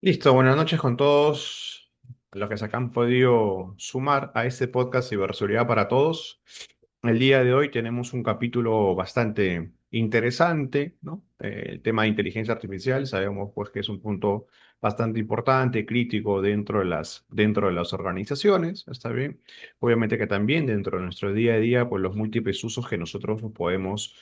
Listo, buenas noches con todos los que se han podido sumar a este podcast Ciberseguridad para Todos. El día de hoy tenemos un capítulo bastante interesante, ¿no? El tema de inteligencia artificial, sabemos pues que es un punto bastante importante, crítico dentro de las organizaciones, ¿está bien? Obviamente que también dentro de nuestro día a día, pues los múltiples usos que nosotros podemos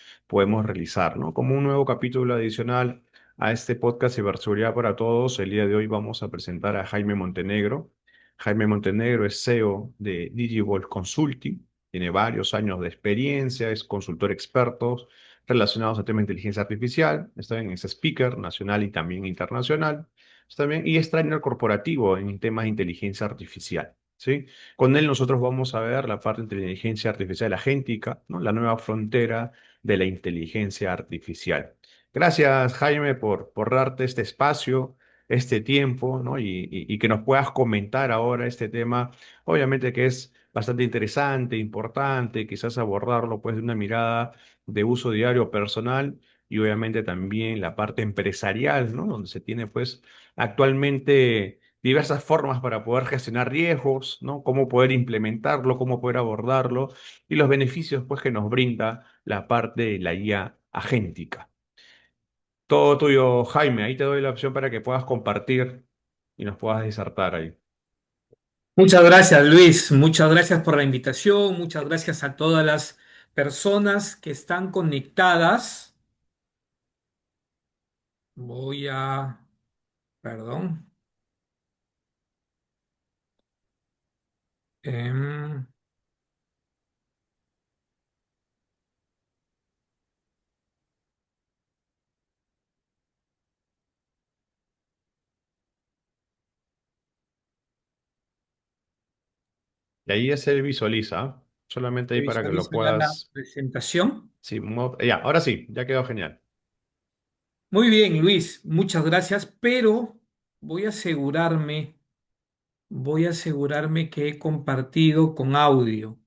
realizar, ¿no? Como un nuevo capítulo adicional a este podcast Ciberseguridad para Todos. El día de hoy vamos a presentar a Jaime Montenegro. Jaime Montenegro es CEO de Digivolt Consulting, tiene varios años de experiencia, es consultor experto relacionados a temas de inteligencia artificial, está bien, es speaker nacional y también internacional, está bien, y es trainer corporativo en temas de inteligencia artificial. ¿Sí? Con él nosotros vamos a ver la parte de inteligencia artificial agéntica, ¿no? La nueva frontera de la inteligencia artificial. Gracias, Jaime, por darte este espacio, este tiempo, ¿no? Y que nos puedas comentar ahora este tema, obviamente que es bastante interesante, importante, quizás abordarlo pues de una mirada de uso diario personal y obviamente también la parte empresarial, ¿no? Donde se tiene pues actualmente diversas formas para poder gestionar riesgos, ¿no? Cómo poder implementarlo, cómo poder abordarlo y los beneficios pues que nos brinda la parte de la IA agéntica. Todo tuyo, Jaime. Ahí te doy la opción para que puedas compartir y nos puedas disertar ahí. Muchas gracias, Luis. Muchas gracias por la invitación. Muchas gracias a todas las personas que están conectadas. Voy a, perdón. Em, Y ahí ya se visualiza, ¿ah? Solamente Se ahí para que lo visualiza ya la puedas. presentación. Sí, ya, ahora sí, ya quedó genial. Muy bien, Luis. Muchas gracias, pero voy a asegurarme que he compartido con audio.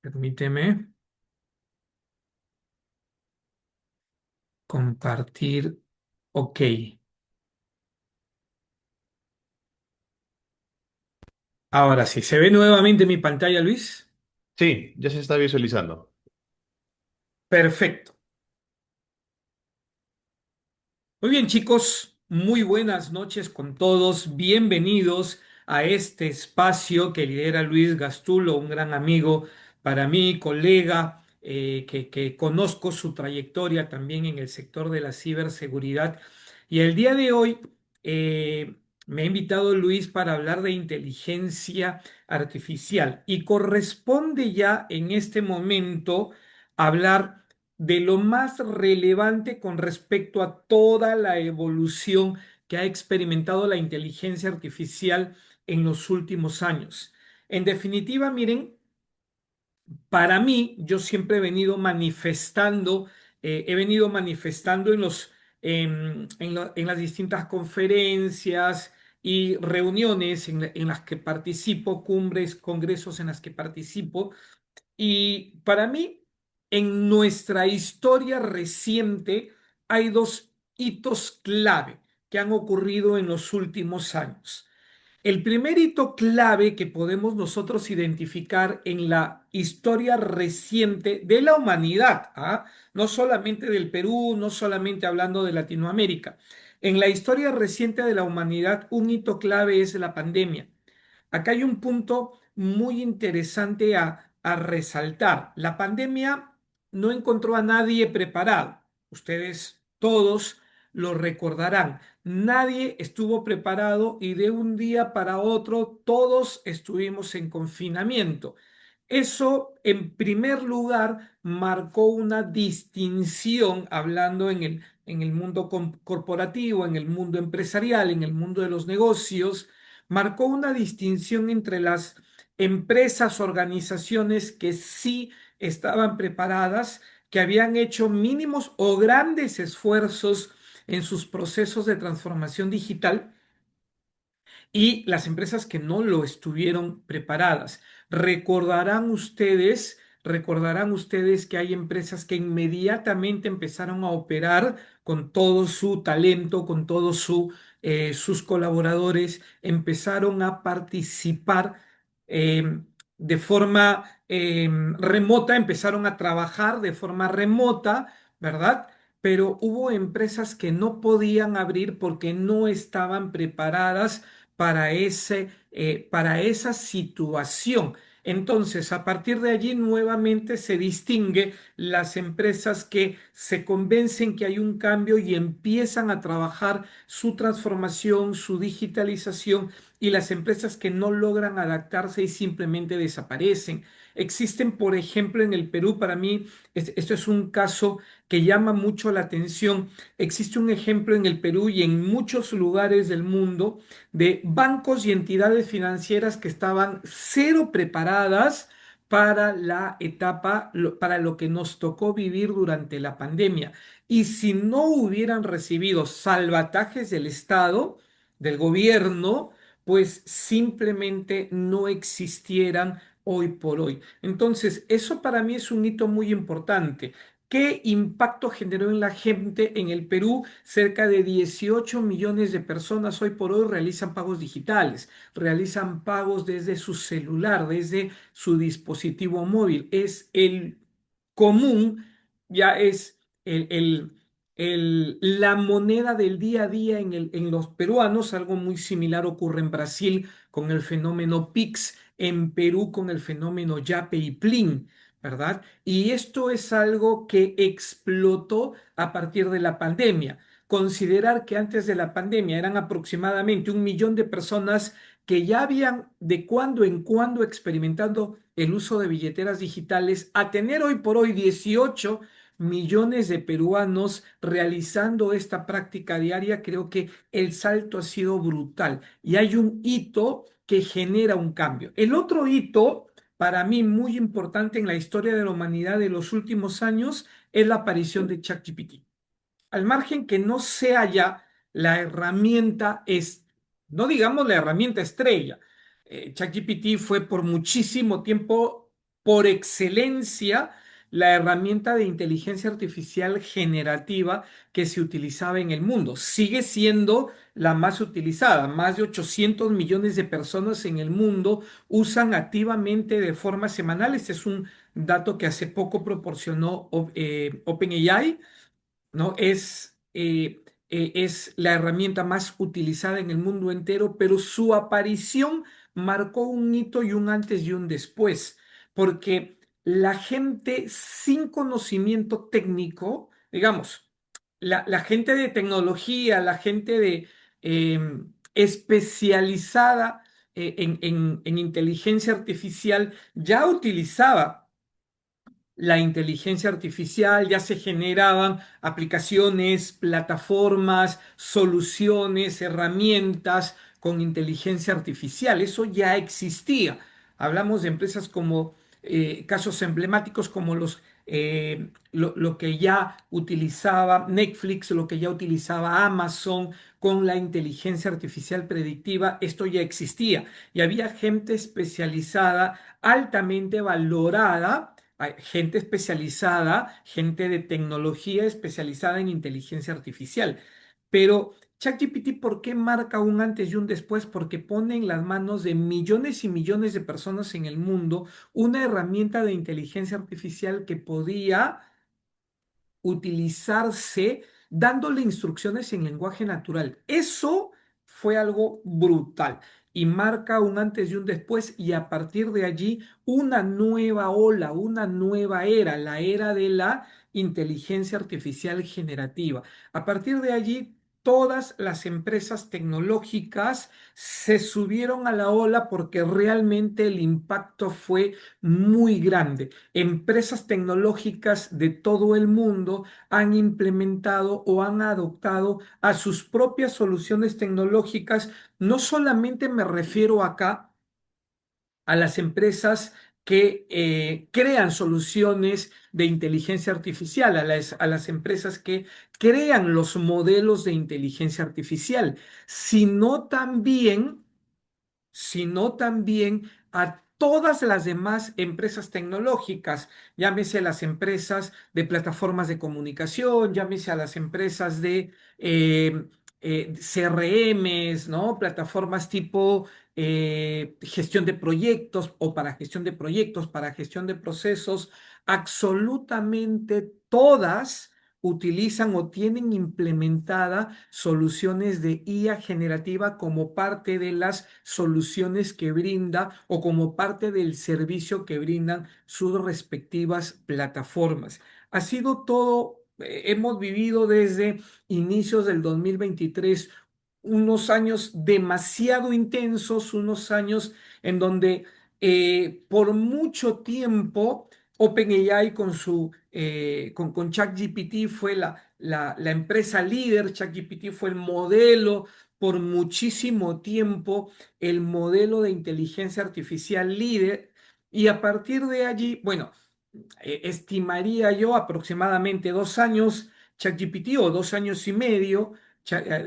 Permíteme compartir. Ok. Ahora sí, ¿se ve nuevamente mi pantalla, Luis? Sí, ya se está visualizando. Perfecto. Muy bien, chicos, muy buenas noches con todos. Bienvenidos a este espacio que lidera Luis Gastulo, un gran amigo para mí, colega, que conozco su trayectoria también en el sector de la ciberseguridad. Y el día de hoy eh, me ha invitado Luis para hablar de inteligencia artificial y corresponde ya en este momento hablar de lo más relevante con respecto a toda la evolución que ha experimentado la inteligencia artificial en los últimos años. En definitiva, miren, para mí, yo siempre he venido manifestando en las distintas conferencias y reuniones en las que participo, cumbres, congresos en las que participo, y para mí, en nuestra historia reciente, hay dos hitos clave que han ocurrido en los últimos años. El primer hito clave que podemos nosotros identificar en la historia reciente de la humanidad, ¿ah? No solamente del Perú, no solamente hablando de Latinoamérica, en la historia reciente de la humanidad, un hito clave es la pandemia. Acá hay un punto muy interesante a resaltar. La pandemia no encontró a nadie preparado. Ustedes todos lo recordarán. Nadie estuvo preparado y de un día para otro todos estuvimos en confinamiento. Eso, en primer lugar, marcó una distinción, hablando en el mundo corporativo, en el mundo empresarial, en el mundo de los negocios, marcó una distinción entre las empresas, organizaciones que sí estaban preparadas, que habían hecho mínimos o grandes esfuerzos en sus procesos de transformación digital, y las empresas que no lo estuvieron preparadas. Recordarán ustedes recordarán ustedes que hay empresas que inmediatamente empezaron a operar con todo su talento, con todos sus colaboradores, empezaron a participar de forma remota, empezaron a trabajar de forma remota, ¿verdad? Pero hubo empresas que no podían abrir porque no estaban preparadas para esa situación. Entonces, a partir de allí nuevamente se distingue las empresas que se convencen que hay un cambio y empiezan a trabajar su transformación, su digitalización, y las empresas que no logran adaptarse y simplemente desaparecen. Existen, por ejemplo, en el Perú, para mí, esto es un caso que llama mucho la atención. Existe un ejemplo en el Perú y en muchos lugares del mundo de bancos y entidades financieras que estaban cero preparadas para la etapa, para lo que nos tocó vivir durante la pandemia. Y si no hubieran recibido salvatajes del Estado, del gobierno, pues simplemente no existieran hoy por hoy. Entonces, eso para mí es un hito muy importante. ¿Qué impacto generó en la gente en el Perú? Cerca de 18 millones de personas hoy por hoy realizan pagos digitales, realizan pagos desde su celular, desde su dispositivo móvil. Es el común, ya es la moneda del día a día en los peruanos. Algo muy similar ocurre en Brasil con el fenómeno Pix, en Perú con el fenómeno Yape y Plin, ¿verdad? Y esto es algo que explotó a partir de la pandemia. Considerar que antes de la pandemia eran aproximadamente 1 millón de personas que ya habían de cuando en cuando experimentando el uso de billeteras digitales, a tener hoy por hoy 18 millones de peruanos realizando esta práctica diaria, creo que el salto ha sido brutal y hay un hito que genera un cambio. El otro hito, para mí muy importante en la historia de la humanidad de los últimos años, es la aparición de ChatGPT. Al margen que no sea ya la herramienta, no digamos la herramienta estrella. ChatGPT fue por muchísimo tiempo, por excelencia, la herramienta de inteligencia artificial generativa que se utilizaba en el mundo. Sigue siendo la más utilizada. Más de 800 millones de personas en el mundo usan activamente de forma semanal. Este es un dato que hace poco proporcionó OpenAI, ¿no? Es la herramienta más utilizada en el mundo entero, pero su aparición marcó un hito y un antes y un después, porque la gente sin conocimiento técnico, digamos, la gente de tecnología, la gente eh, especializada en inteligencia artificial, ya utilizaba la inteligencia artificial, ya se generaban aplicaciones, plataformas, soluciones, herramientas con inteligencia artificial. Eso ya existía. Hablamos de empresas como casos emblemáticos como lo que ya utilizaba Netflix, lo que ya utilizaba Amazon con la inteligencia artificial predictiva. Esto ya existía y había gente especializada, altamente valorada, hay gente especializada, gente de tecnología especializada en inteligencia artificial. Pero ChatGPT, ¿por qué marca un antes y un después? Porque pone en las manos de millones y millones de personas en el mundo una herramienta de inteligencia artificial que podía utilizarse dándole instrucciones en lenguaje natural. Eso fue algo brutal y marca un antes y un después, y a partir de allí una nueva ola, una nueva era, la era de la inteligencia artificial generativa. A partir de allí todas las empresas tecnológicas se subieron a la ola porque realmente el impacto fue muy grande. Empresas tecnológicas de todo el mundo han implementado o han adoptado a sus propias soluciones tecnológicas. No solamente me refiero acá a las empresas que crean soluciones de inteligencia artificial, a las empresas que crean los modelos de inteligencia artificial, sino también a todas las demás empresas tecnológicas, llámese las empresas de plataformas de comunicación, llámese a las empresas de CRMs, ¿no? Plataformas tipo gestión de proyectos o para gestión de proyectos, para gestión de procesos, absolutamente todas utilizan o tienen implementada soluciones de IA generativa como parte de las soluciones que brinda o como parte del servicio que brindan sus respectivas plataformas. Ha sido todo, hemos vivido desde inicios del 2023 unos años demasiado intensos, unos años en donde por mucho tiempo OpenAI con ChatGPT fue la empresa líder. ChatGPT fue el modelo por muchísimo tiempo, el modelo de inteligencia artificial líder. Y a partir de allí, bueno, estimaría yo aproximadamente 2 años ChatGPT o 2 años y medio,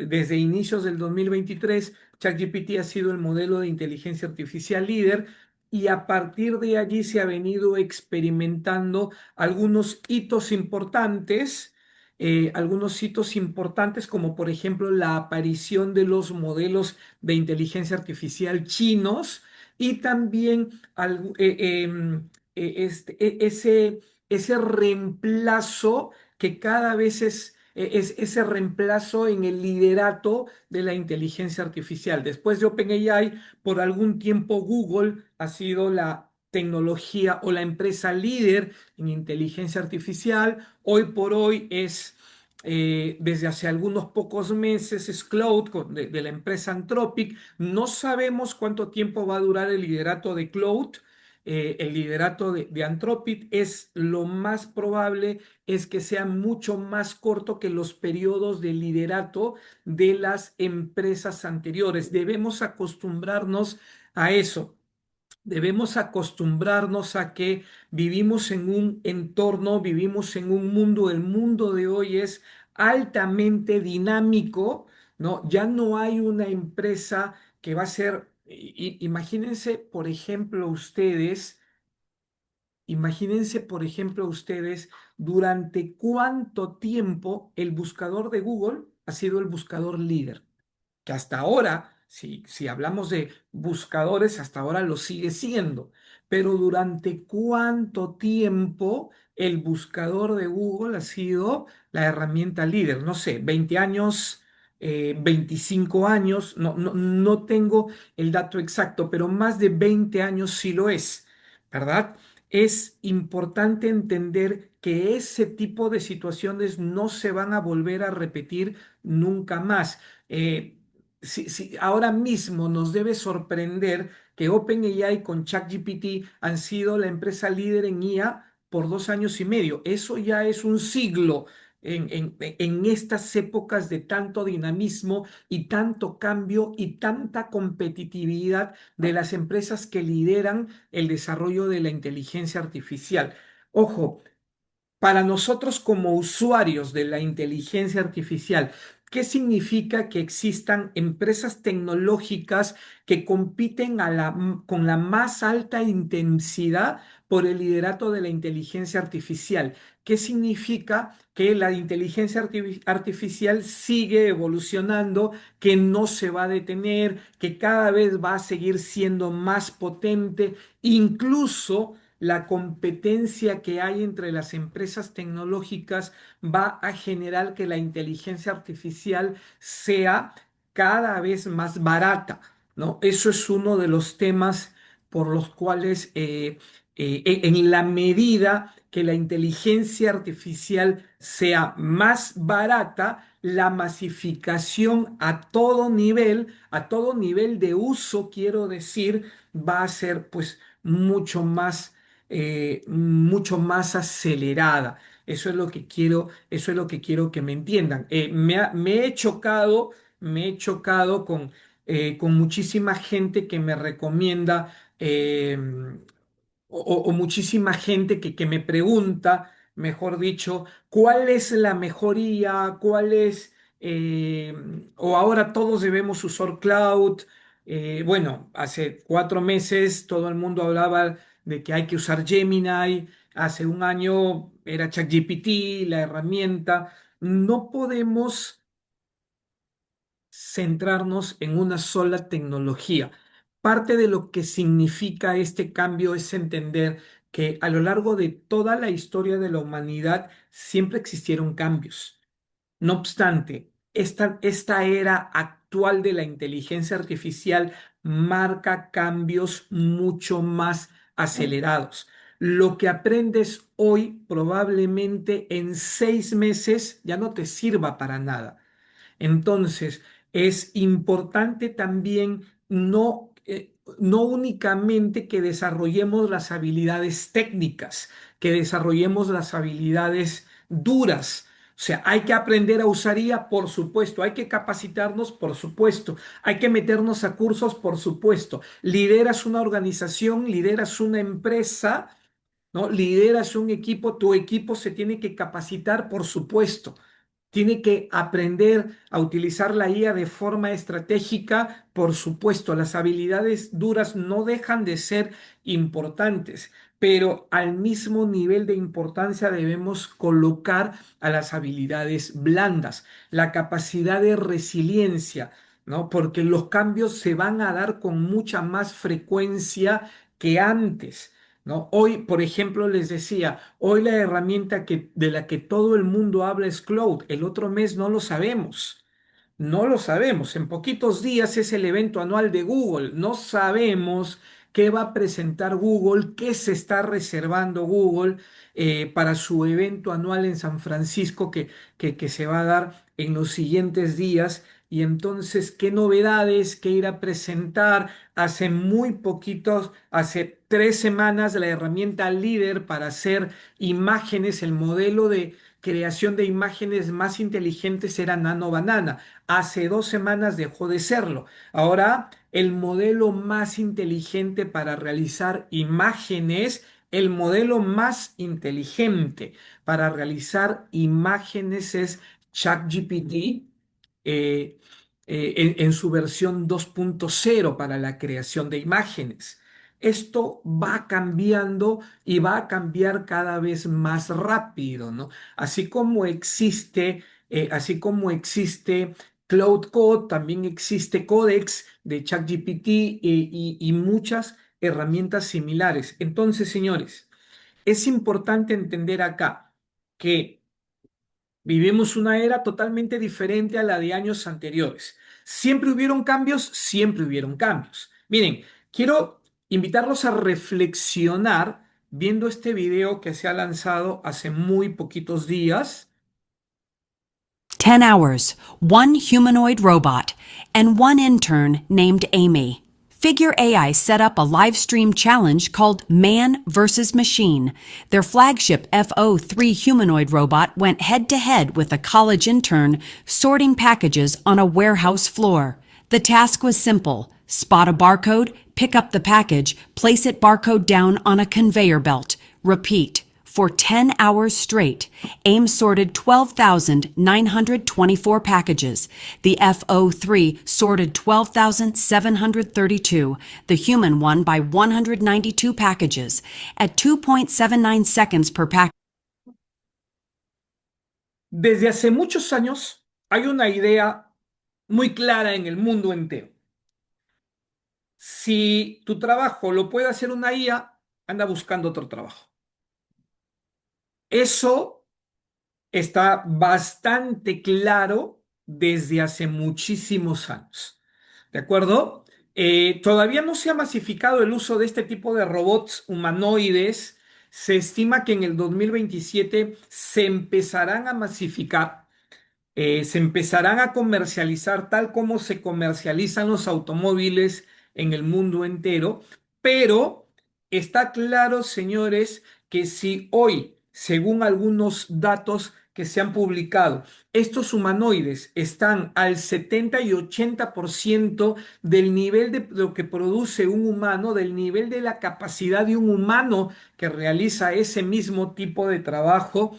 desde inicios del 2023, ChatGPT ha sido el modelo de inteligencia artificial líder y a partir de allí se ha venido experimentando algunos hitos importantes como por ejemplo la aparición de los modelos de inteligencia artificial chinos y también ese reemplazo que cada vez es ese reemplazo en el liderato de la inteligencia artificial. Después de OpenAI, por algún tiempo Google ha sido la tecnología o la empresa líder en inteligencia artificial. Hoy por hoy desde hace algunos pocos meses, es Cloud de la empresa Anthropic. No sabemos cuánto tiempo va a durar el liderato de Cloud. El liderato de Anthropic es lo más probable es que sea mucho más corto que los periodos de liderato de las empresas anteriores. Debemos acostumbrarnos a eso. Debemos acostumbrarnos a que vivimos en un entorno, vivimos en un mundo, el mundo de hoy es altamente dinámico, ¿no? Ya no hay una empresa que va a ser, imagínense, por ejemplo, ustedes durante cuánto tiempo el buscador de Google ha sido el buscador líder que hasta ahora, si hablamos de buscadores, hasta ahora lo sigue siendo, pero durante cuánto tiempo el buscador de Google ha sido la herramienta líder, no sé, 20 años, 25 años, no tengo el dato exacto, pero más de 20 años sí lo es, ¿verdad? Es importante entender que ese tipo de situaciones no se van a volver a repetir nunca más. Ahora mismo nos debe sorprender que OpenAI con ChatGPT han sido la empresa líder en IA por 2 años y medio. Eso ya es un siglo en estas épocas de tanto dinamismo y tanto cambio y tanta competitividad de las empresas que lideran el desarrollo de la inteligencia artificial. Ojo, para nosotros como usuarios de la inteligencia artificial, ¿qué significa que existan empresas tecnológicas que compiten con la más alta intensidad por el liderato de la inteligencia artificial? ¿Qué significa que la inteligencia artificial sigue evolucionando, que no se va a detener, que cada vez va a seguir siendo más potente, incluso la competencia que hay entre las empresas tecnológicas va a generar que la inteligencia artificial sea cada vez más barata, ¿no? Eso es uno de los temas por los cuales, en la medida que la inteligencia artificial sea más barata, la masificación a todo nivel de uso, quiero decir, va a ser pues mucho más acelerada. Eso es lo que quiero que me entiendan. Me he chocado con muchísima gente que me recomienda o muchísima gente que me pregunta, mejor dicho, cuál es la mejoría, o ahora todos debemos usar cloud. Bueno, hace 4 meses todo el mundo hablaba de que hay que usar Gemini, hace un año era ChatGPT, la herramienta. No podemos centrarnos en una sola tecnología. Parte de lo que significa este cambio es entender que a lo largo de toda la historia de la humanidad siempre existieron cambios. No obstante, esta era actual de la inteligencia artificial marca cambios mucho más acelerados. Lo que aprendes hoy probablemente en 6 meses ya no te sirva para nada. Entonces, es importante también no únicamente que desarrollemos las habilidades técnicas, que desarrollemos las habilidades duras. O sea, hay que aprender a usar IA, por supuesto, hay que capacitarnos, por supuesto, hay que meternos a cursos, por supuesto. Lideras una organización, lideras una empresa, ¿no? Lideras un equipo, tu equipo se tiene que capacitar, por supuesto. Tiene que aprender a utilizar la IA de forma estratégica. Por supuesto, las habilidades duras no dejan de ser importantes, pero al mismo nivel de importancia debemos colocar a las habilidades blandas, la capacidad de resiliencia, ¿no? Porque los cambios se van a dar con mucha más frecuencia que antes. ¿No? Hoy, por ejemplo, les decía, hoy la herramienta de la que todo el mundo habla es Cloud. El otro mes no lo sabemos. No lo sabemos. En poquitos días es el evento anual de Google. No sabemos qué va a presentar Google, qué se está reservando Google para su evento anual en San Francisco que se va a dar en los siguientes días. Y entonces, ¿qué novedades, qué ir a presentar? Hace muy poquitos, hace 3 semanas, la herramienta líder para hacer imágenes, el modelo de creación de imágenes más inteligentes era Nano Banana. Hace 2 semanas dejó de serlo. Ahora, el modelo más inteligente para realizar imágenes, el modelo más inteligente para realizar imágenes es ChatGPT. eh, en su versión 2.0 para la creación de imágenes. Esto va cambiando y va a cambiar cada vez más rápido, ¿no? Así como existe Cloud Code, también existe Codex de ChatGPT y muchas herramientas similares. Entonces, señores, es importante entender acá que vivimos una era totalmente diferente a la de años anteriores. ¿Siempre hubieron cambios? Siempre hubieron cambios. Miren, quiero invitarlos a reflexionar viendo este video que se ha lanzado hace muy poquitos días. 10 hours, one humanoid robot, and one intern named Amy. Figure AI set up a live stream challenge called Man vs. Machine. Their flagship FO3 humanoid robot went head to head with a college intern sorting packages on a warehouse floor. The task was simple: spot a barcode, pick up the package, place it barcode down on a conveyor belt. Repeat. For 10 hours straight, AIM sorted 12,924 packages. The FO3 sorted 12,732. The human won by 192 packages. At 2.79 seconds per package. Desde hace muchos años hay una idea muy clara en el mundo entero. Si tu trabajo lo puede hacer una IA, anda buscando otro trabajo. Eso está bastante claro desde hace muchísimos años. ¿De acuerdo? Todavía no se ha masificado el uso de este tipo de robots humanoides. Se estima que en el 2027 se empezarán a masificar, se empezarán a comercializar tal como se comercializan los automóviles en el mundo entero, pero está claro, señores, que si hoy, según algunos datos que se han publicado, estos humanoides están al 70 y 80% del nivel de lo que produce un humano, del nivel de la capacidad de un humano que realiza ese mismo tipo de trabajo,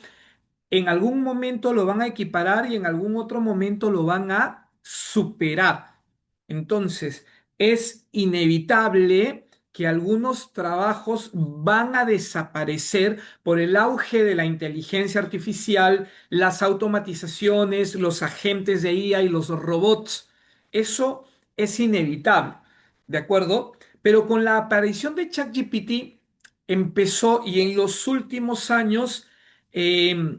en algún momento lo van a equiparar y en algún otro momento lo van a superar. Entonces, es inevitable que algunos trabajos van a desaparecer por el auge de la inteligencia artificial, las automatizaciones, los agentes de IA y los robots. Eso es inevitable, ¿de acuerdo? Pero con la aparición de ChatGPT empezó y en los últimos años y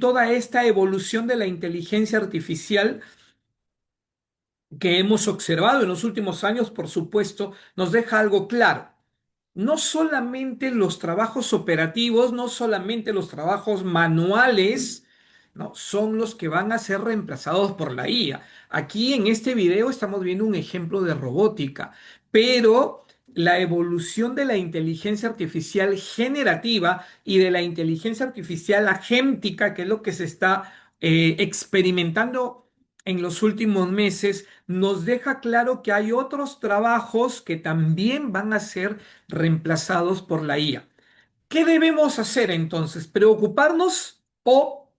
toda esta evolución de la inteligencia artificial que hemos observado en los últimos años, por supuesto, nos deja algo claro. No solamente los trabajos operativos, no solamente los trabajos manuales, no, son los que van a ser reemplazados por la IA. Aquí en este video estamos viendo un ejemplo de robótica, pero la evolución de la inteligencia artificial generativa y de la inteligencia artificial agéntica, que es lo que se está experimentando en los últimos meses, nos deja claro que hay otros trabajos que también van a ser reemplazados por la IA. ¿Qué debemos hacer entonces? ¿Preocuparnos o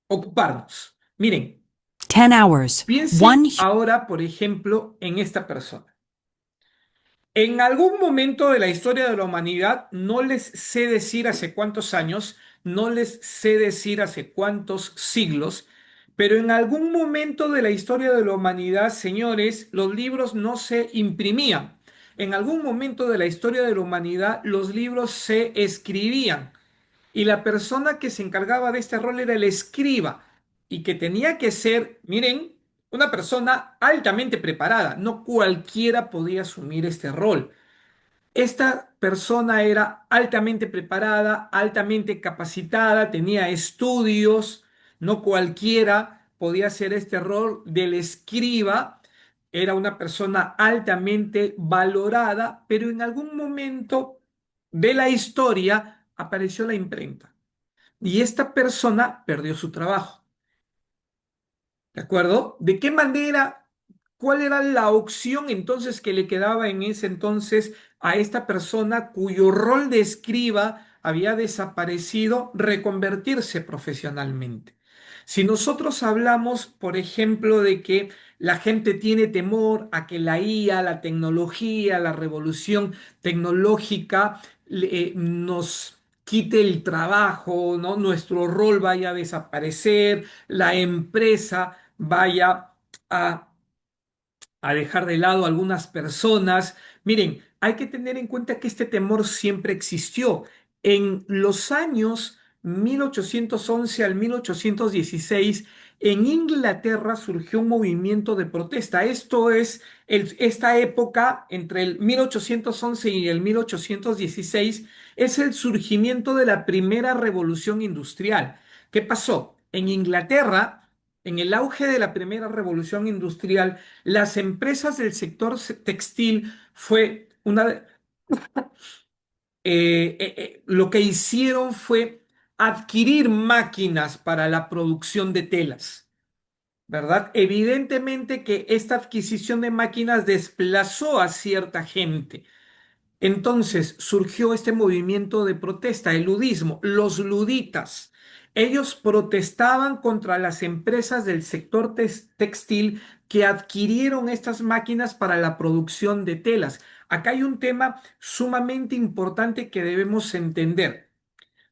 ocuparnos? Miren, 10 hours, piense one ahora, por ejemplo, en esta persona. En algún momento de la historia de la humanidad, no les sé decir hace cuántos años, no les sé decir hace cuántos siglos, pero en algún momento de la historia de la humanidad, señores, los libros no se imprimían. En algún momento de la historia de la humanidad, los libros se escribían. Y la persona que se encargaba de este rol era el escriba y que tenía que ser, miren, una persona altamente preparada. No cualquiera podía asumir este rol. Esta persona era altamente preparada, altamente capacitada, tenía estudios, no cualquiera podía hacer este rol del escriba, era una persona altamente valorada, pero en algún momento de la historia apareció la imprenta y esta persona perdió su trabajo. ¿De acuerdo? ¿De qué manera? ¿Cuál era la opción entonces que le quedaba en ese entonces a esta persona cuyo rol de escriba había desaparecido? Reconvertirse profesionalmente. Si nosotros hablamos, por ejemplo, de que la gente tiene temor a que la IA, la tecnología, la revolución tecnológica nos quite el trabajo, ¿no? Nuestro rol vaya a desaparecer, la empresa vaya a, a dejar de lado a algunas personas. Miren, hay que tener en cuenta que este temor siempre existió. En los años 1811 al 1816, en Inglaterra surgió un movimiento de protesta. Esto es esta época entre el 1811 y el 1816 es el surgimiento de la primera revolución industrial. ¿Qué pasó? En Inglaterra, en el auge de la primera revolución industrial, las empresas del sector textil lo que hicieron fue adquirir máquinas para la producción de telas, ¿verdad? Evidentemente que esta adquisición de máquinas desplazó a cierta gente. Entonces surgió este movimiento de protesta, el ludismo, los luditas. Ellos protestaban contra las empresas del sector textil que adquirieron estas máquinas para la producción de telas. Acá hay un tema sumamente importante que debemos entender.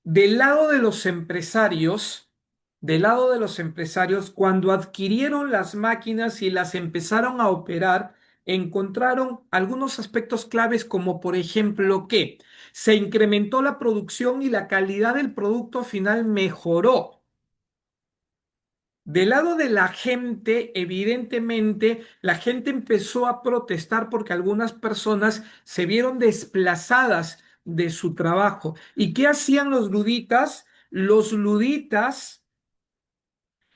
Del lado de los empresarios, del lado de los empresarios, cuando adquirieron las máquinas y las empezaron a operar, encontraron algunos aspectos claves como por ejemplo que se incrementó la producción y la calidad del producto final mejoró. Del lado de la gente, evidentemente, la gente empezó a protestar porque algunas personas se vieron desplazadas de su trabajo. ¿Y qué hacían los luditas? Los luditas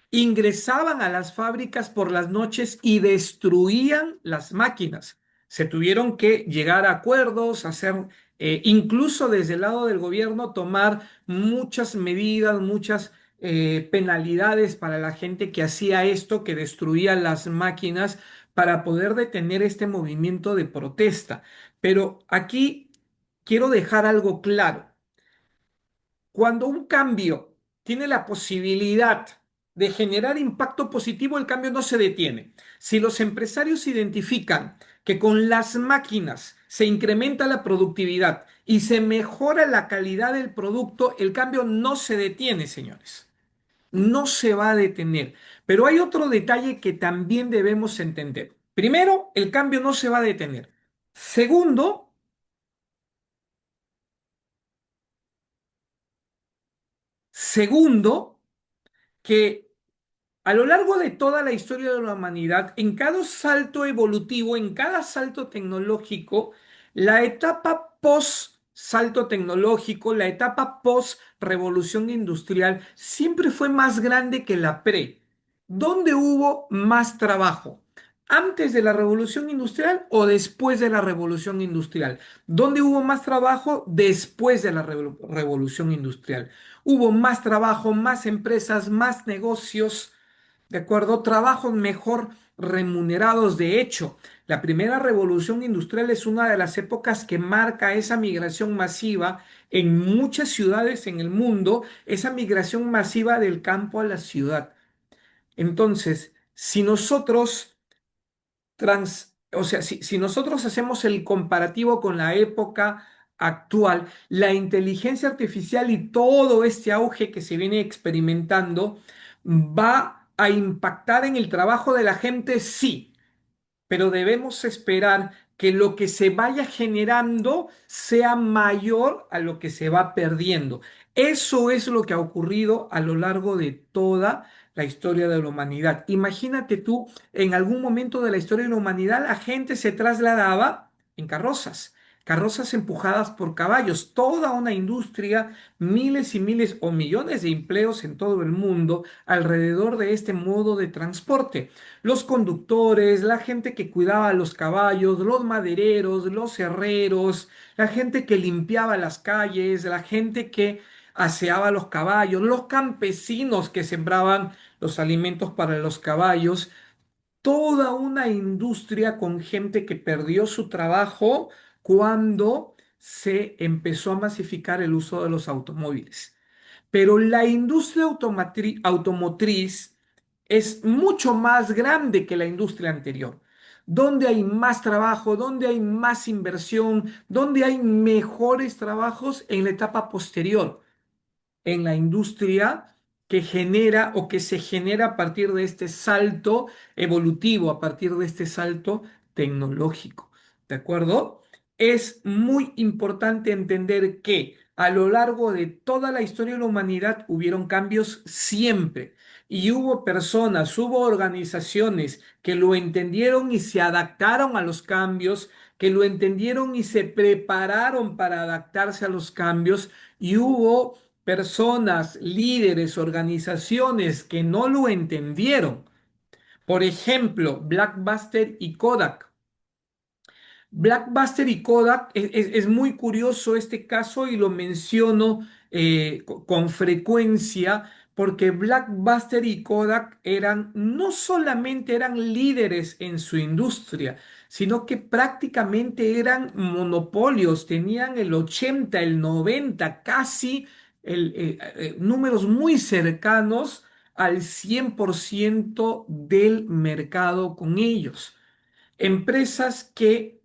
ingresaban a las fábricas por las noches y destruían las máquinas. Se tuvieron que llegar a acuerdos, incluso desde el lado del gobierno, tomar muchas medidas, muchas penalidades para la gente que hacía esto, que destruía las máquinas para poder detener este movimiento de protesta. Pero aquí quiero dejar algo claro. Cuando un cambio tiene la posibilidad de generar impacto positivo, el cambio no se detiene. Si los empresarios identifican que con las máquinas se incrementa la productividad y se mejora la calidad del producto, el cambio no se detiene, señores. No se va a detener. Pero hay otro detalle que también debemos entender. Primero, el cambio no se va a detener. Segundo, segundo, que a lo largo de toda la historia de la humanidad, en cada salto evolutivo, en cada salto tecnológico, la etapa post salto tecnológico, la etapa post revolución industrial, siempre fue más grande que la pre. ¿Dónde hubo más trabajo? ¿Antes de la revolución industrial o después de la revolución industrial? ¿Dónde hubo más trabajo? Después de la revolución industrial. Hubo más trabajo, más empresas, más negocios, ¿de acuerdo? Trabajos mejor remunerados. De hecho, la primera revolución industrial es una de las épocas que marca esa migración masiva en muchas ciudades en el mundo, esa migración masiva del campo a la ciudad. Entonces, si nosotros o sea, si nosotros hacemos el comparativo con la época actual, la inteligencia artificial y todo este auge que se viene experimentando va a impactar en el trabajo de la gente, sí, pero debemos esperar que lo que se vaya generando sea mayor a lo que se va perdiendo. Eso es lo que ha ocurrido a lo largo de toda la historia de la humanidad. Imagínate tú, en algún momento de la historia de la humanidad, la gente se trasladaba en carrozas. Carrozas empujadas por caballos, toda una industria, miles y miles o millones de empleos en todo el mundo alrededor de este modo de transporte. Los conductores, la gente que cuidaba los caballos, los madereros, los herreros, la gente que limpiaba las calles, la gente que aseaba los caballos, los campesinos que sembraban los alimentos para los caballos, toda una industria con gente que perdió su trabajo cuando se empezó a masificar el uso de los automóviles. Pero la industria automotriz es mucho más grande que la industria anterior. Donde hay más trabajo, donde hay más inversión, donde hay mejores trabajos en la etapa posterior, en la industria que genera o que se genera a partir de este salto evolutivo, a partir de este salto tecnológico. ¿De acuerdo? Es muy importante entender que a lo largo de toda la historia de la humanidad hubieron cambios siempre. Y hubo personas, hubo organizaciones que lo entendieron y se adaptaron a los cambios, que lo entendieron y se prepararon para adaptarse a los cambios, y hubo personas, líderes, organizaciones que no lo entendieron. Por ejemplo, Blackbuster y Kodak. Blackbuster y Kodak, es muy curioso este caso y lo menciono con frecuencia porque Blackbuster y Kodak eran, no solamente eran líderes en su industria, sino que prácticamente eran monopolios, tenían el 80, el 90, casi números muy cercanos al 100% del mercado con ellos. Empresas que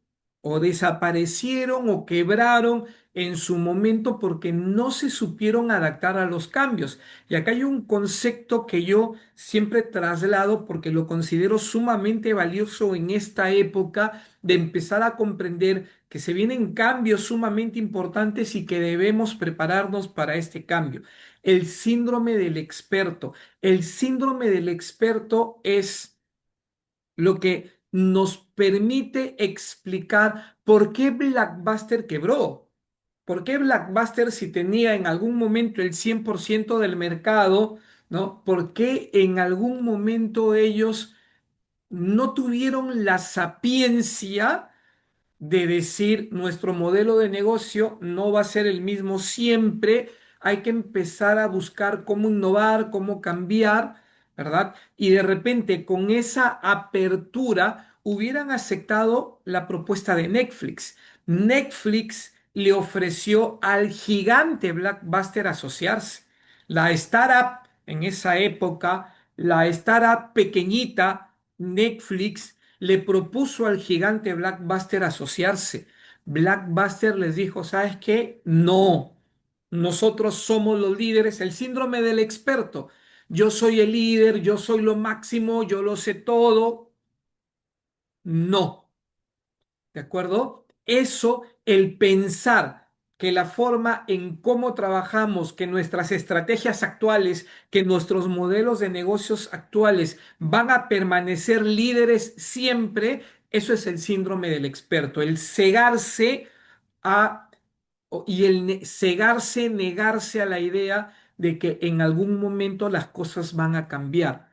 o desaparecieron o quebraron en su momento porque no se supieron adaptar a los cambios. Y acá hay un concepto que yo siempre traslado porque lo considero sumamente valioso en esta época de empezar a comprender que se vienen cambios sumamente importantes y que debemos prepararnos para este cambio. El síndrome del experto. El síndrome del experto es lo que nos permite explicar por qué Blackbuster quebró. ¿Por qué Blackbuster, si tenía en algún momento el 100% del mercado, ¿no? ¿Por qué en algún momento ellos no tuvieron la sapiencia de decir nuestro modelo de negocio no va a ser el mismo siempre, hay que empezar a buscar cómo innovar, cómo cambiar, ¿verdad? Y de repente con esa apertura hubieran aceptado la propuesta de Netflix. Netflix le ofreció al gigante Blockbuster asociarse. La startup en esa época la startup pequeñita, Netflix, le propuso al gigante Blockbuster asociarse. Blockbuster les dijo, ¿sabes qué? No, nosotros somos los líderes, el síndrome del experto. Yo soy el líder, yo soy lo máximo, yo lo sé todo. No. ¿De acuerdo? Eso, el pensar que la forma en cómo trabajamos, que nuestras estrategias actuales, que nuestros modelos de negocios actuales van a permanecer líderes siempre, eso es el síndrome del experto, el cegarse a, y el cegarse, negarse a la idea de que en algún momento las cosas van a cambiar.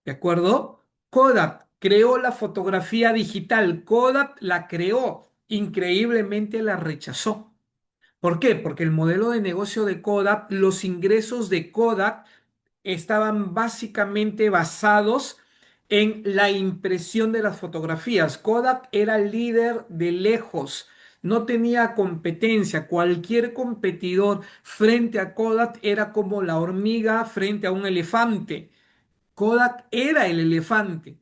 ¿De acuerdo? Kodak creó la fotografía digital. Kodak la creó. Increíblemente la rechazó. ¿Por qué? Porque el modelo de negocio de Kodak, los ingresos de Kodak estaban básicamente basados en la impresión de las fotografías. Kodak era líder de lejos. No tenía competencia. Cualquier competidor frente a Kodak era como la hormiga frente a un elefante. Kodak era el elefante,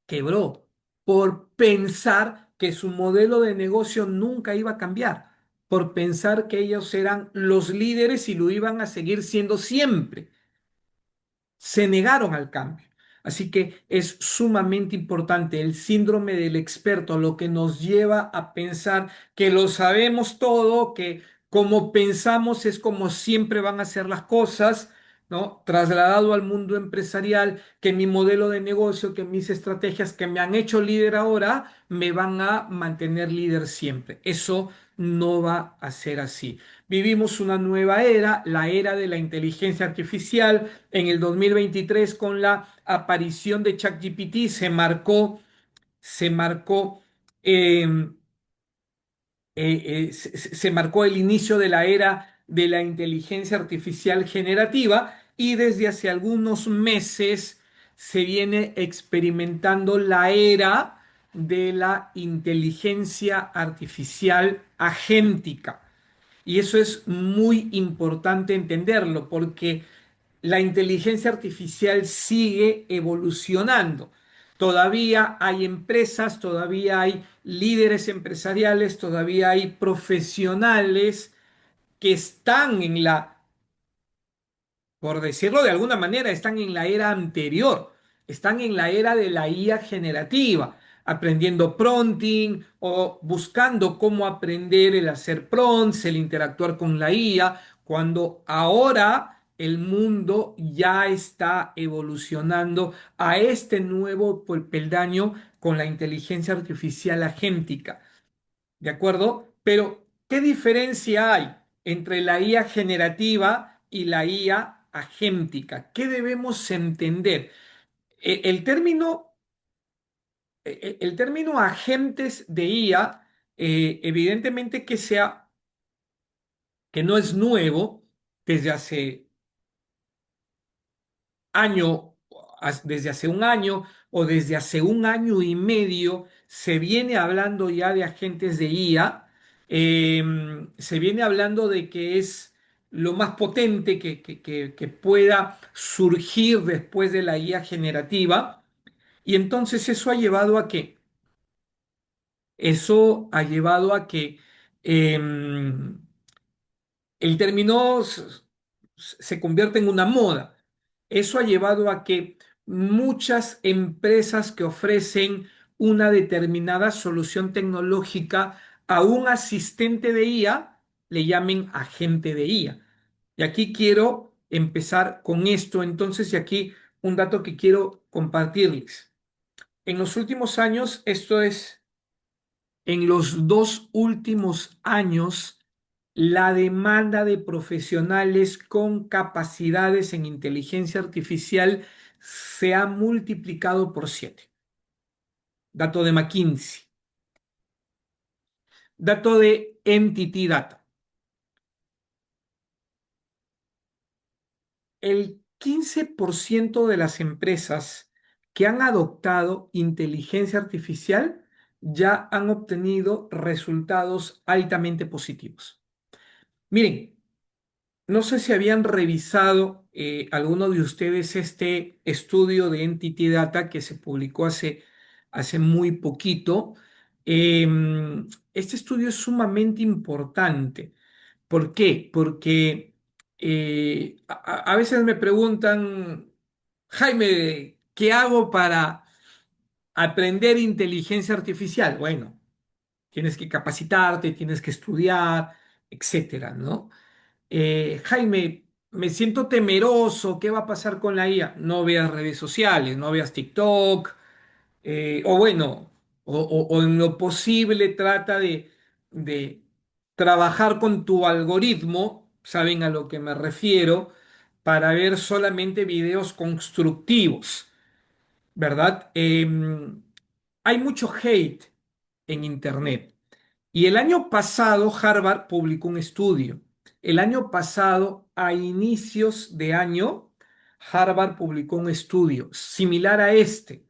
quebró por pensar que su modelo de negocio nunca iba a cambiar, por pensar que ellos eran los líderes y lo iban a seguir siendo siempre. Se negaron al cambio. Así que es sumamente importante el síndrome del experto, lo que nos lleva a pensar que lo sabemos todo, que como pensamos es como siempre van a ser las cosas, ¿no? Trasladado al mundo empresarial, que mi modelo de negocio, que mis estrategias que me han hecho líder ahora, me van a mantener líder siempre. Eso no va a ser así. Vivimos una nueva era, la era de la inteligencia artificial. En el 2023, con la aparición de ChatGPT, se marcó, eh, se marcó el inicio de la era de la inteligencia artificial generativa y desde hace algunos meses se viene experimentando la era de la inteligencia artificial agéntica. Y eso es muy importante entenderlo porque la inteligencia artificial sigue evolucionando. Todavía hay empresas, todavía hay líderes empresariales, todavía hay profesionales que están en la, por decirlo de alguna manera, están en la era anterior, están en la era de la IA generativa, aprendiendo prompting o buscando cómo aprender el hacer prompts, el interactuar con la IA, cuando ahora el mundo ya está evolucionando a este nuevo peldaño con la inteligencia artificial agéntica. ¿De acuerdo? Pero, ¿qué diferencia hay entre la IA generativa y la IA agéntica? ¿Qué debemos entender? El término, el término agentes de IA, evidentemente que no es nuevo desde hace año, desde hace un año o desde hace un año y medio, se viene hablando ya de agentes de IA, se viene hablando de que es lo más potente que pueda surgir después de la IA generativa. Y entonces eso ha llevado a que el término se convierte en una moda. Eso ha llevado a que muchas empresas que ofrecen una determinada solución tecnológica a un asistente de IA le llamen agente de IA. Y aquí quiero empezar con esto entonces, y aquí un dato que quiero compartirles. En los últimos años, esto es en los 2 últimos años, la demanda de profesionales con capacidades en inteligencia artificial se ha multiplicado por 7. Dato de McKinsey. Dato de Entity Data. El 15% de las empresas que han adoptado inteligencia artificial ya han obtenido resultados altamente positivos. Miren, no sé si habían revisado alguno de ustedes este estudio de Entity Data que se publicó hace muy poquito. Este estudio es sumamente importante. ¿Por qué? Porque a veces me preguntan, Jaime, ¿qué hago para aprender inteligencia artificial? Bueno, tienes que capacitarte, tienes que estudiar, etcétera, ¿no? Jaime, me siento temeroso, ¿qué va a pasar con la IA? No veas redes sociales, no veas TikTok, o bueno, o en lo posible trata de trabajar con tu algoritmo, saben a lo que me refiero, para ver solamente videos constructivos, ¿verdad? Hay mucho hate en Internet. Y el año pasado Harvard publicó un estudio. El año pasado, a inicios de año, Harvard publicó un estudio similar a este,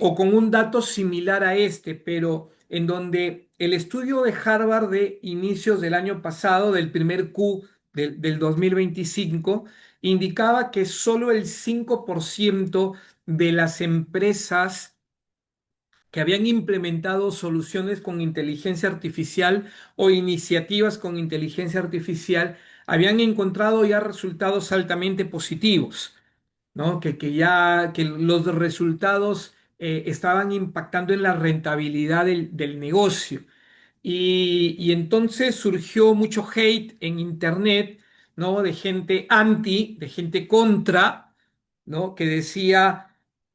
o con un dato similar a este, pero en donde el estudio de Harvard de inicios del año pasado, del primer Q del 2025, indicaba que solo el 5% de las empresas que habían implementado soluciones con inteligencia artificial o iniciativas con inteligencia artificial habían encontrado ya resultados altamente positivos, ¿no? Que los resultados estaban impactando en la rentabilidad del negocio. Y entonces surgió mucho hate en Internet, ¿no? De gente anti, de gente contra, ¿no? Que decía,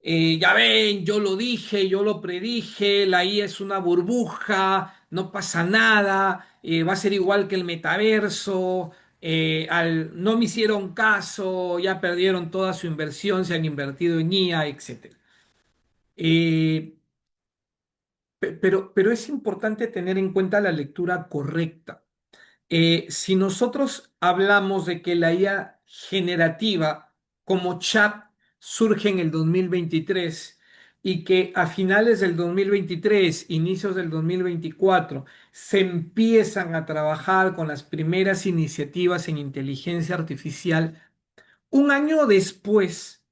ya ven, yo lo dije, yo lo predije, la IA es una burbuja, no pasa nada, va a ser igual que el metaverso, no me hicieron caso, ya perdieron toda su inversión, se han invertido en IA, etcétera. Eh, pero es importante tener en cuenta la lectura correcta. Si nosotros hablamos de que la IA generativa como chat surge en el 2023 y que a finales del 2023, inicios del 2024, se empiezan a trabajar con las primeras iniciativas en inteligencia artificial, un año después,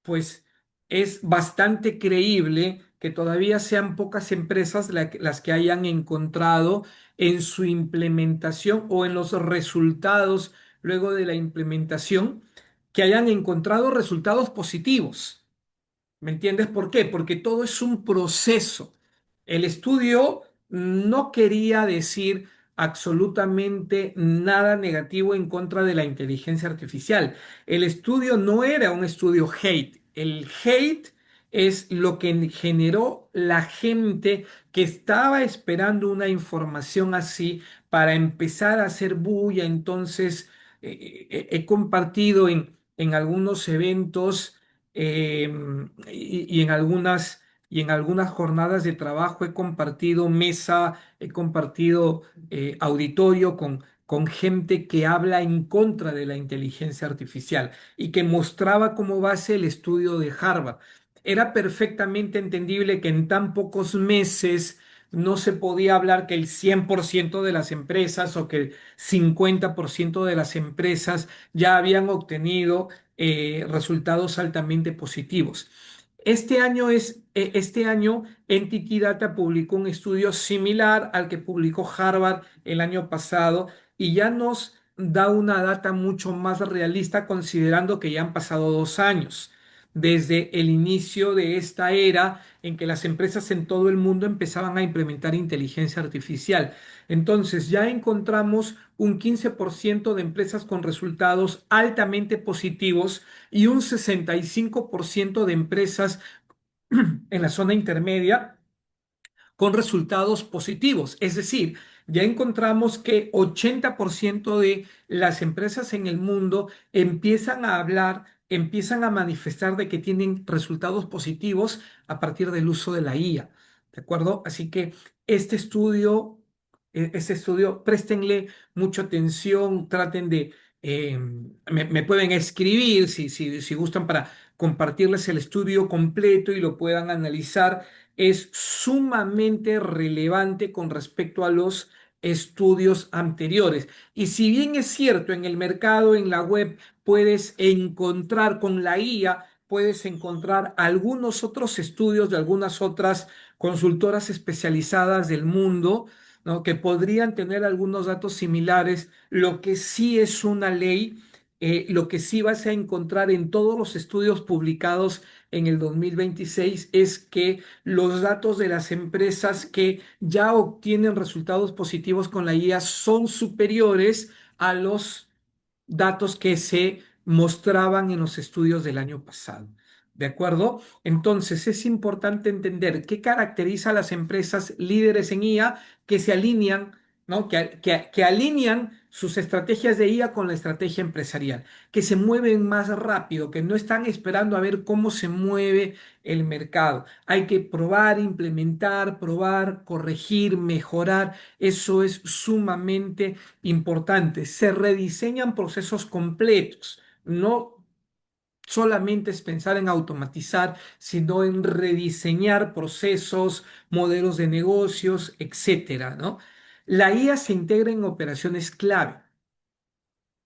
pues es bastante creíble que todavía sean pocas empresas las que hayan encontrado en su implementación o en los resultados luego de la implementación, que hayan encontrado resultados positivos. ¿Me entiendes por qué? Porque todo es un proceso. El estudio no quería decir absolutamente nada negativo en contra de la inteligencia artificial. El estudio no era un estudio hate. El hate es lo que generó la gente que estaba esperando una información así para empezar a hacer bulla. Entonces, he compartido en algunos eventos eh, y en algunas jornadas de trabajo he compartido mesa, he compartido auditorio con gente que habla en contra de la inteligencia artificial y que mostraba como base el estudio de Harvard. Era perfectamente entendible que en tan pocos meses no se podía hablar que el 100% de las empresas o que el 50% de las empresas ya habían obtenido resultados altamente positivos. Este año Entity Data publicó un estudio similar al que publicó Harvard el año pasado y ya nos da una data mucho más realista considerando que ya han pasado 2 años desde el inicio de esta era en que las empresas en todo el mundo empezaban a implementar inteligencia artificial. Entonces ya encontramos un 15% de empresas con resultados altamente positivos y un 65% de empresas en la zona intermedia con resultados positivos. Es decir, ya encontramos que 80% de las empresas en el mundo empiezan a hablar, empiezan a manifestar de que tienen resultados positivos a partir del uso de la IA. ¿De acuerdo? Así que este estudio, este estudio, préstenle mucha atención, traten de, me pueden escribir si gustan para compartirles el estudio completo y lo puedan analizar. Es sumamente relevante con respecto a los estudios anteriores. Y si bien es cierto, en el mercado, en la web, puedes encontrar con la IA, puedes encontrar algunos otros estudios de algunas otras consultoras especializadas del mundo, ¿no? Que podrían tener algunos datos similares. Lo que sí es una ley, lo que sí vas a encontrar en todos los estudios publicados en el 2026 es que los datos de las empresas que ya obtienen resultados positivos con la IA son superiores a los datos que se mostraban en los estudios del año pasado. ¿De acuerdo? Entonces es importante entender qué caracteriza a las empresas líderes en IA que se alinean, ¿no? Que alinean sus estrategias de IA con la estrategia empresarial, que se mueven más rápido, que no están esperando a ver cómo se mueve el mercado. Hay que probar, implementar, probar, corregir, mejorar. Eso es sumamente importante. Se rediseñan procesos completos. No solamente es pensar en automatizar, sino en rediseñar procesos, modelos de negocios, etcétera, ¿no? La IA se integra en operaciones clave.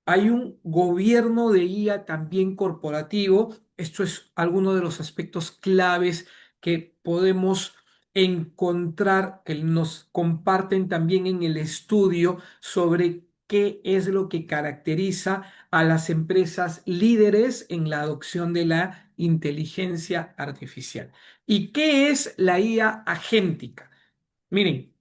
Hay un gobierno de IA también corporativo. Esto es alguno de los aspectos claves que podemos encontrar, que nos comparten también en el estudio sobre qué es lo que caracteriza a las empresas líderes en la adopción de la inteligencia artificial. ¿Y qué es la IA agéntica? Miren,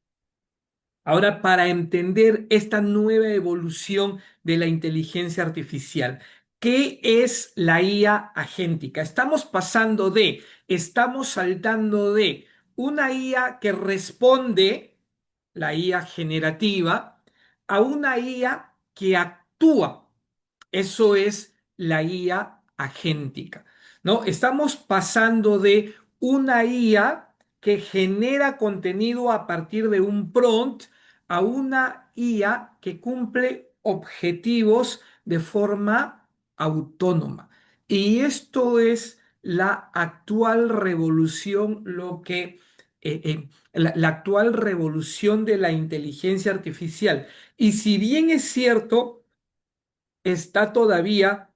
ahora, para entender esta nueva evolución de la inteligencia artificial, ¿qué es la IA agéntica? Estamos saltando de una IA que responde, la IA generativa, a una IA que actúa. Eso es la IA agéntica, ¿no? Estamos pasando de una IA que genera contenido a partir de un prompt a una IA que cumple objetivos de forma autónoma. Y esto es la actual revolución, la actual revolución de la inteligencia artificial. Y si bien es cierto, está todavía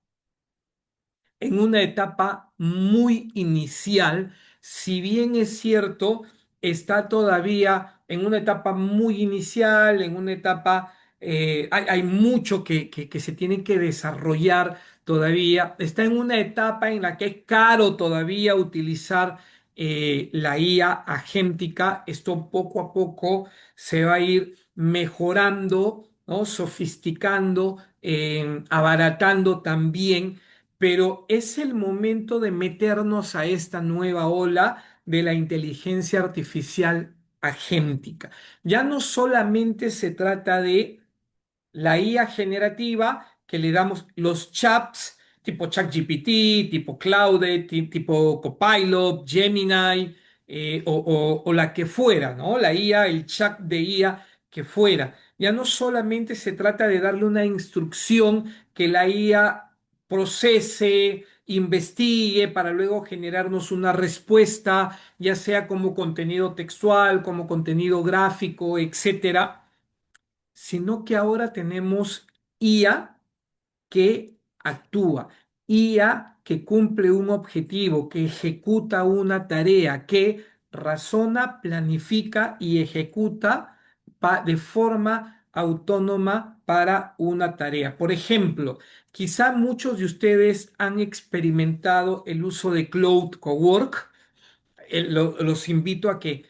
en una etapa muy inicial, si bien es cierto, está todavía en una etapa muy inicial, en una etapa, hay mucho que se tiene que desarrollar todavía, está en una etapa en la que es caro todavía utilizar la IA agéntica. Esto poco a poco se va a ir mejorando, ¿no? Sofisticando, abaratando también, pero es el momento de meternos a esta nueva ola de la inteligencia artificial agéntica. Ya no solamente se trata de la IA generativa, que le damos los chats tipo ChatGPT, tipo Claude, tipo Copilot, Gemini, o la que fuera, ¿no? La IA, el chat de IA que fuera. Ya no solamente se trata de darle una instrucción que la IA procese, investigue para luego generarnos una respuesta, ya sea como contenido textual, como contenido gráfico, etcétera, sino que ahora tenemos IA que actúa, IA que cumple un objetivo, que ejecuta una tarea, que razona, planifica y ejecuta de forma autónoma para una tarea. Por ejemplo, quizá muchos de ustedes han experimentado el uso de Cloud Cowork. Los invito a que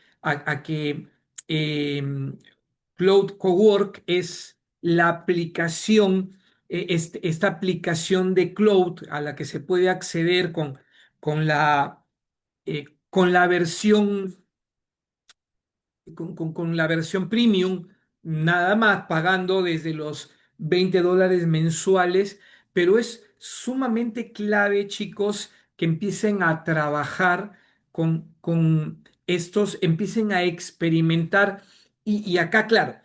Cloud Cowork es la aplicación, esta aplicación de Cloud a la que se puede acceder con con la versión con la versión premium, nada más pagando desde los $20 mensuales, pero es sumamente clave, chicos, que empiecen a trabajar con estos, empiecen a experimentar. Y acá, claro,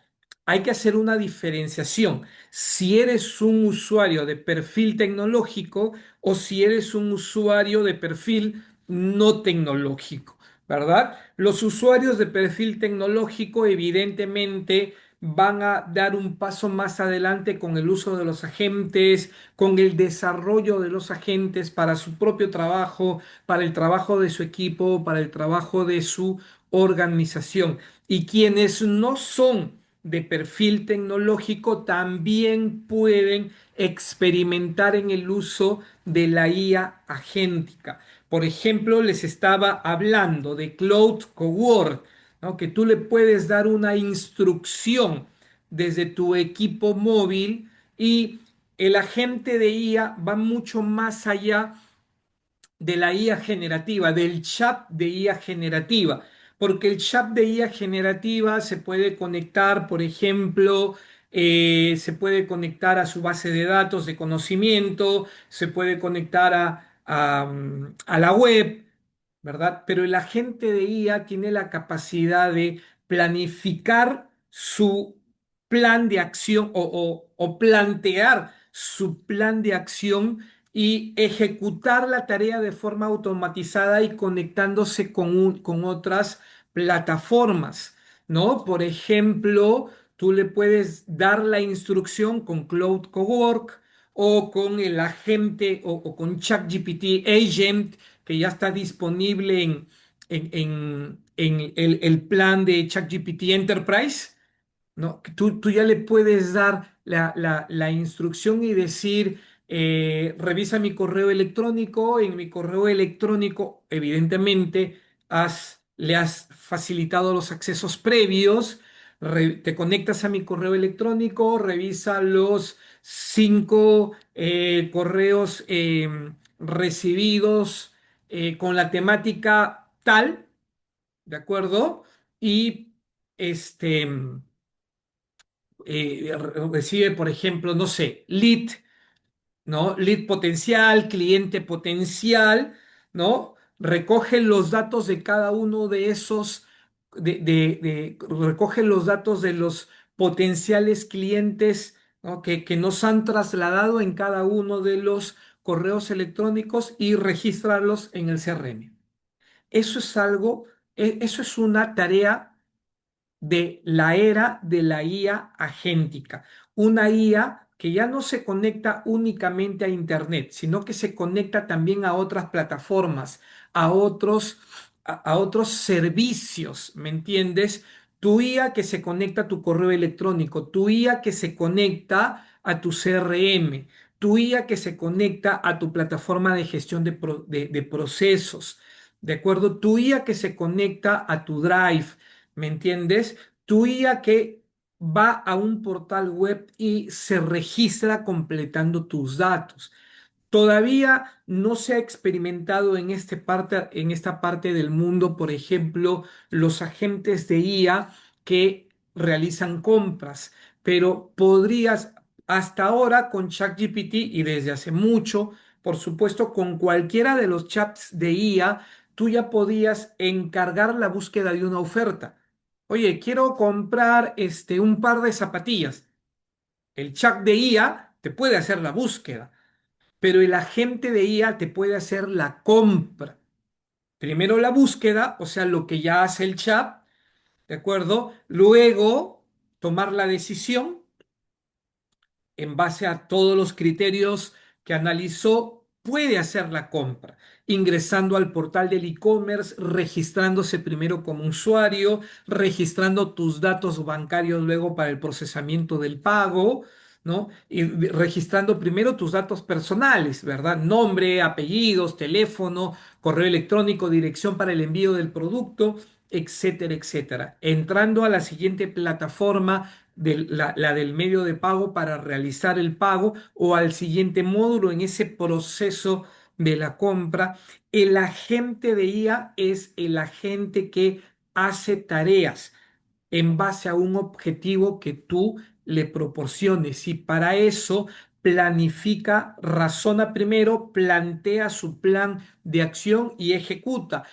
hay que hacer una diferenciación. Si eres un usuario de perfil tecnológico o si eres un usuario de perfil no tecnológico. ¿Verdad? Los usuarios de perfil tecnológico evidentemente van a dar un paso más adelante con el uso de los agentes, con el desarrollo de los agentes para su propio trabajo, para el trabajo de su equipo, para el trabajo de su organización. Y quienes no son de perfil tecnológico también pueden experimentar en el uso de la IA agéntica. Por ejemplo, les estaba hablando de Cloud Cowork, ¿no? Que tú le puedes dar una instrucción desde tu equipo móvil y el agente de IA va mucho más allá de la IA generativa, del chat de IA generativa, porque el chat de IA generativa se puede conectar, por ejemplo, se puede conectar a su base de datos de conocimiento, se puede conectar a la web, ¿verdad? Pero el agente de IA tiene la capacidad de planificar su plan de acción o plantear su plan de acción y ejecutar la tarea de forma automatizada y conectándose con otras plataformas, ¿no? Por ejemplo, tú le puedes dar la instrucción con Cloud Cowork o con el agente o con ChatGPT Agent que ya está disponible en el plan de ChatGPT Enterprise, ¿no? Tú ya le puedes dar la instrucción y decir, revisa mi correo electrónico. En mi correo electrónico, evidentemente, le has facilitado los accesos previos. Te conectas a mi correo electrónico, revisa los 5 correos recibidos con la temática tal, ¿de acuerdo? Y este recibe, por ejemplo, no sé, lead, ¿no? Lead potencial, cliente potencial, ¿no? Recoge los datos de cada uno de esos, recoge los datos de los potenciales clientes, ¿no? Que nos han trasladado en cada uno de los correos electrónicos y registrarlos en el CRM. Eso es algo, eso es una tarea de la era de la IA agéntica, una IA que ya no se conecta únicamente a Internet, sino que se conecta también a otras plataformas, a otros servicios, ¿me entiendes? Tu IA que se conecta a tu correo electrónico, tu IA que se conecta a tu CRM, tu IA que se conecta a tu plataforma de gestión de procesos, ¿de acuerdo? Tu IA que se conecta a tu Drive. ¿Me entiendes? Tu IA que va a un portal web y se registra completando tus datos. Todavía no se ha experimentado en esta parte del mundo, por ejemplo, los agentes de IA que realizan compras, pero podrías hasta ahora con ChatGPT y desde hace mucho, por supuesto, con cualquiera de los chats de IA, tú ya podías encargar la búsqueda de una oferta. Oye, quiero comprar un par de zapatillas. El chat de IA te puede hacer la búsqueda, pero el agente de IA te puede hacer la compra. Primero la búsqueda, o sea, lo que ya hace el chat, ¿de acuerdo? Luego tomar la decisión en base a todos los criterios que analizó, puede hacer la compra, ingresando al portal del e-commerce, registrándose primero como usuario, registrando tus datos bancarios luego para el procesamiento del pago, ¿no? Y registrando primero tus datos personales, ¿verdad? Nombre, apellidos, teléfono, correo electrónico, dirección para el envío del producto, etcétera, etcétera. Entrando a la siguiente plataforma la del medio de pago para realizar el pago o al siguiente módulo en ese proceso de la compra. El agente de IA es el agente que hace tareas en base a un objetivo que tú le proporciones y para eso planifica, razona primero, plantea su plan de acción y ejecuta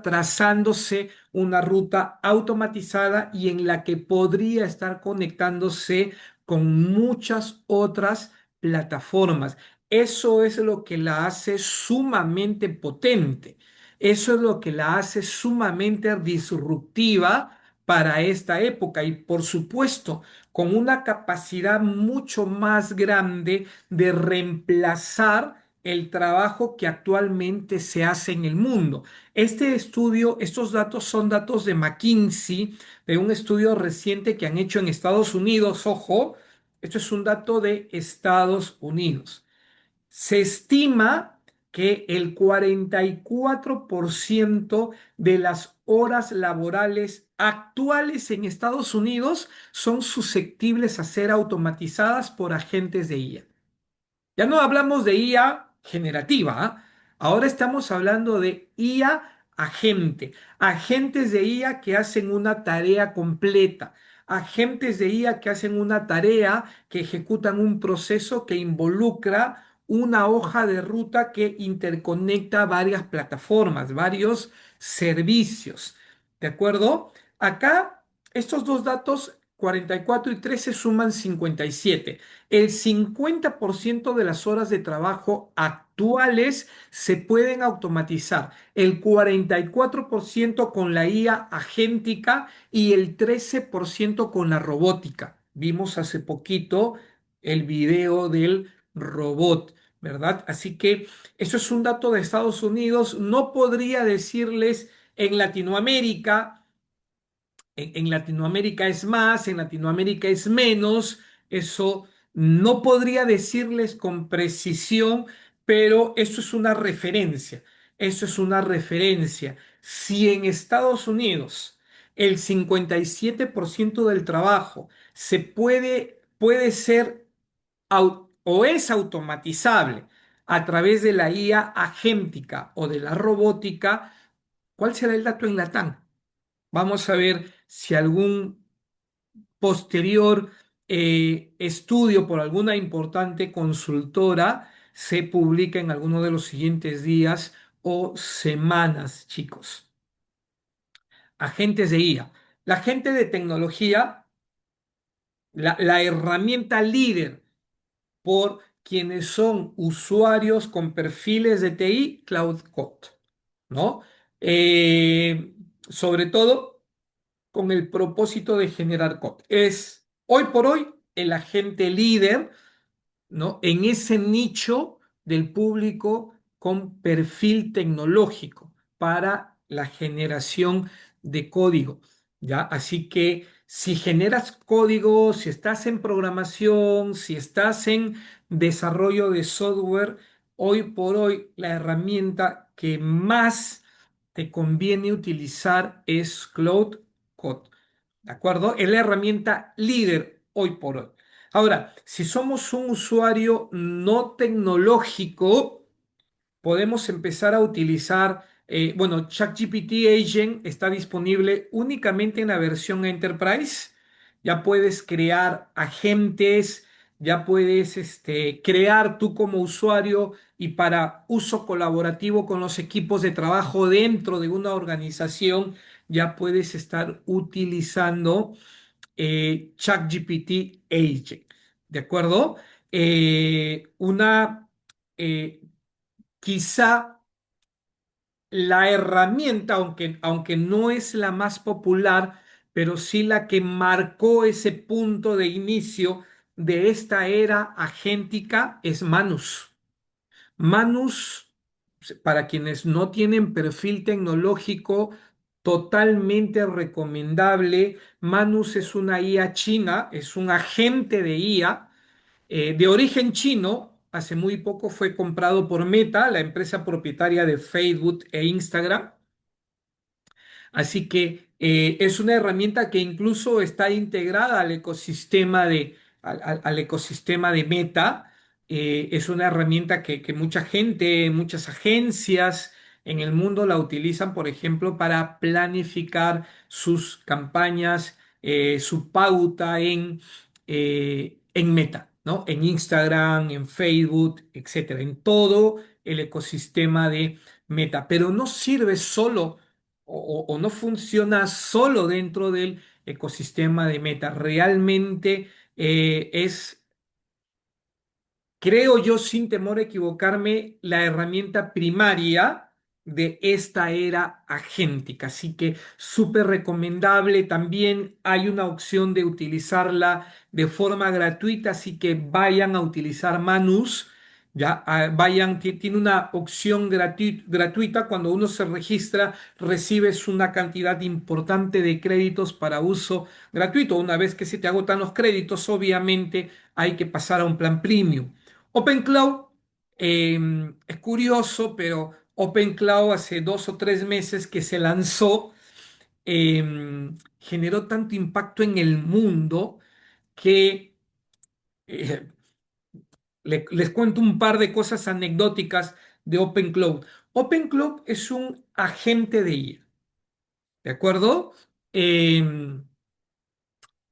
trazándose una ruta automatizada y en la que podría estar conectándose con muchas otras plataformas. Eso es lo que la hace sumamente potente. Eso es lo que la hace sumamente disruptiva para esta época y por supuesto con una capacidad mucho más grande de reemplazar el trabajo que actualmente se hace en el mundo. Este estudio, estos datos son datos de McKinsey, de un estudio reciente que han hecho en Estados Unidos. Ojo, esto es un dato de Estados Unidos. Se estima que el 44% de las horas laborales actuales en Estados Unidos son susceptibles a ser automatizadas por agentes de IA. Ya no hablamos de IA generativa, ¿ah? Ahora estamos hablando de IA agente, agentes de IA que hacen una tarea completa, agentes de IA que hacen una tarea, que ejecutan un proceso que involucra una hoja de ruta que interconecta varias plataformas, varios servicios. ¿De acuerdo? Acá estos dos datos, 44 y 13, suman 57. El 50% de las horas de trabajo actuales se pueden automatizar, el 44% con la IA agéntica y el 13% con la robótica. Vimos hace poquito el video del robot, ¿verdad? Así que eso es un dato de Estados Unidos. No podría decirles en Latinoamérica. En Latinoamérica es más, en Latinoamérica es menos. Eso no podría decirles con precisión, pero eso es una referencia. Eso es una referencia. Si en Estados Unidos el 57% del trabajo puede ser o es automatizable a través de la IA agéntica o de la robótica, ¿cuál será el dato en Latam? Vamos a ver si algún posterior estudio por alguna importante consultora se publica en alguno de los siguientes días o semanas, chicos. Agentes de IA. La gente de tecnología, la herramienta líder por quienes son usuarios con perfiles de TI, Cloud Code, ¿no? Sobre todo con el propósito de generar code. Es hoy por hoy el agente líder, ¿no? En ese nicho del público con perfil tecnológico para la generación de código, ¿ya? Así que si generas código, si estás en programación, si estás en desarrollo de software, hoy por hoy la herramienta que más te conviene utilizar es Cloud Code. ¿De acuerdo? Es la herramienta líder hoy por hoy. Ahora, si somos un usuario no tecnológico, podemos empezar a utilizar, bueno, ChatGPT Agent está disponible únicamente en la versión Enterprise. Ya puedes crear agentes, ya puedes crear tú como usuario y para uso colaborativo con los equipos de trabajo dentro de una organización, ya puedes estar utilizando ChatGPT Agent. ¿De acuerdo? Una eh, quizá la herramienta, aunque no es la más popular, pero sí la que marcó ese punto de inicio de esta era agéntica es Manus. Manus, para quienes no tienen perfil tecnológico, totalmente recomendable. Manus es una IA china, es un agente de IA de origen chino. Hace muy poco fue comprado por Meta, la empresa propietaria de Facebook e Instagram. Así que es una herramienta que incluso está integrada al ecosistema al ecosistema de Meta. Es una herramienta que mucha gente, muchas agencias en el mundo la utilizan, por ejemplo, para planificar sus campañas, su pauta en Meta, ¿no? En Instagram, en Facebook, etcétera, en todo el ecosistema de Meta. Pero no sirve solo o no funciona solo dentro del ecosistema de Meta. Realmente creo yo, sin temor a equivocarme, la herramienta primaria de esta era agéntica. Así que súper recomendable. También hay una opción de utilizarla de forma gratuita, así que vayan a utilizar Manus. Ya, vayan, tiene una opción gratuita. Cuando uno se registra, recibes una cantidad importante de créditos para uso gratuito. Una vez que se te agotan los créditos, obviamente hay que pasar a un plan premium. OpenCloud, es curioso, pero OpenCloud hace 2 o 3 meses que se lanzó, generó tanto impacto en el mundo que eh, les cuento un par de cosas anecdóticas de OpenCloud. OpenCloud es un agente de IA, ¿de acuerdo? Em,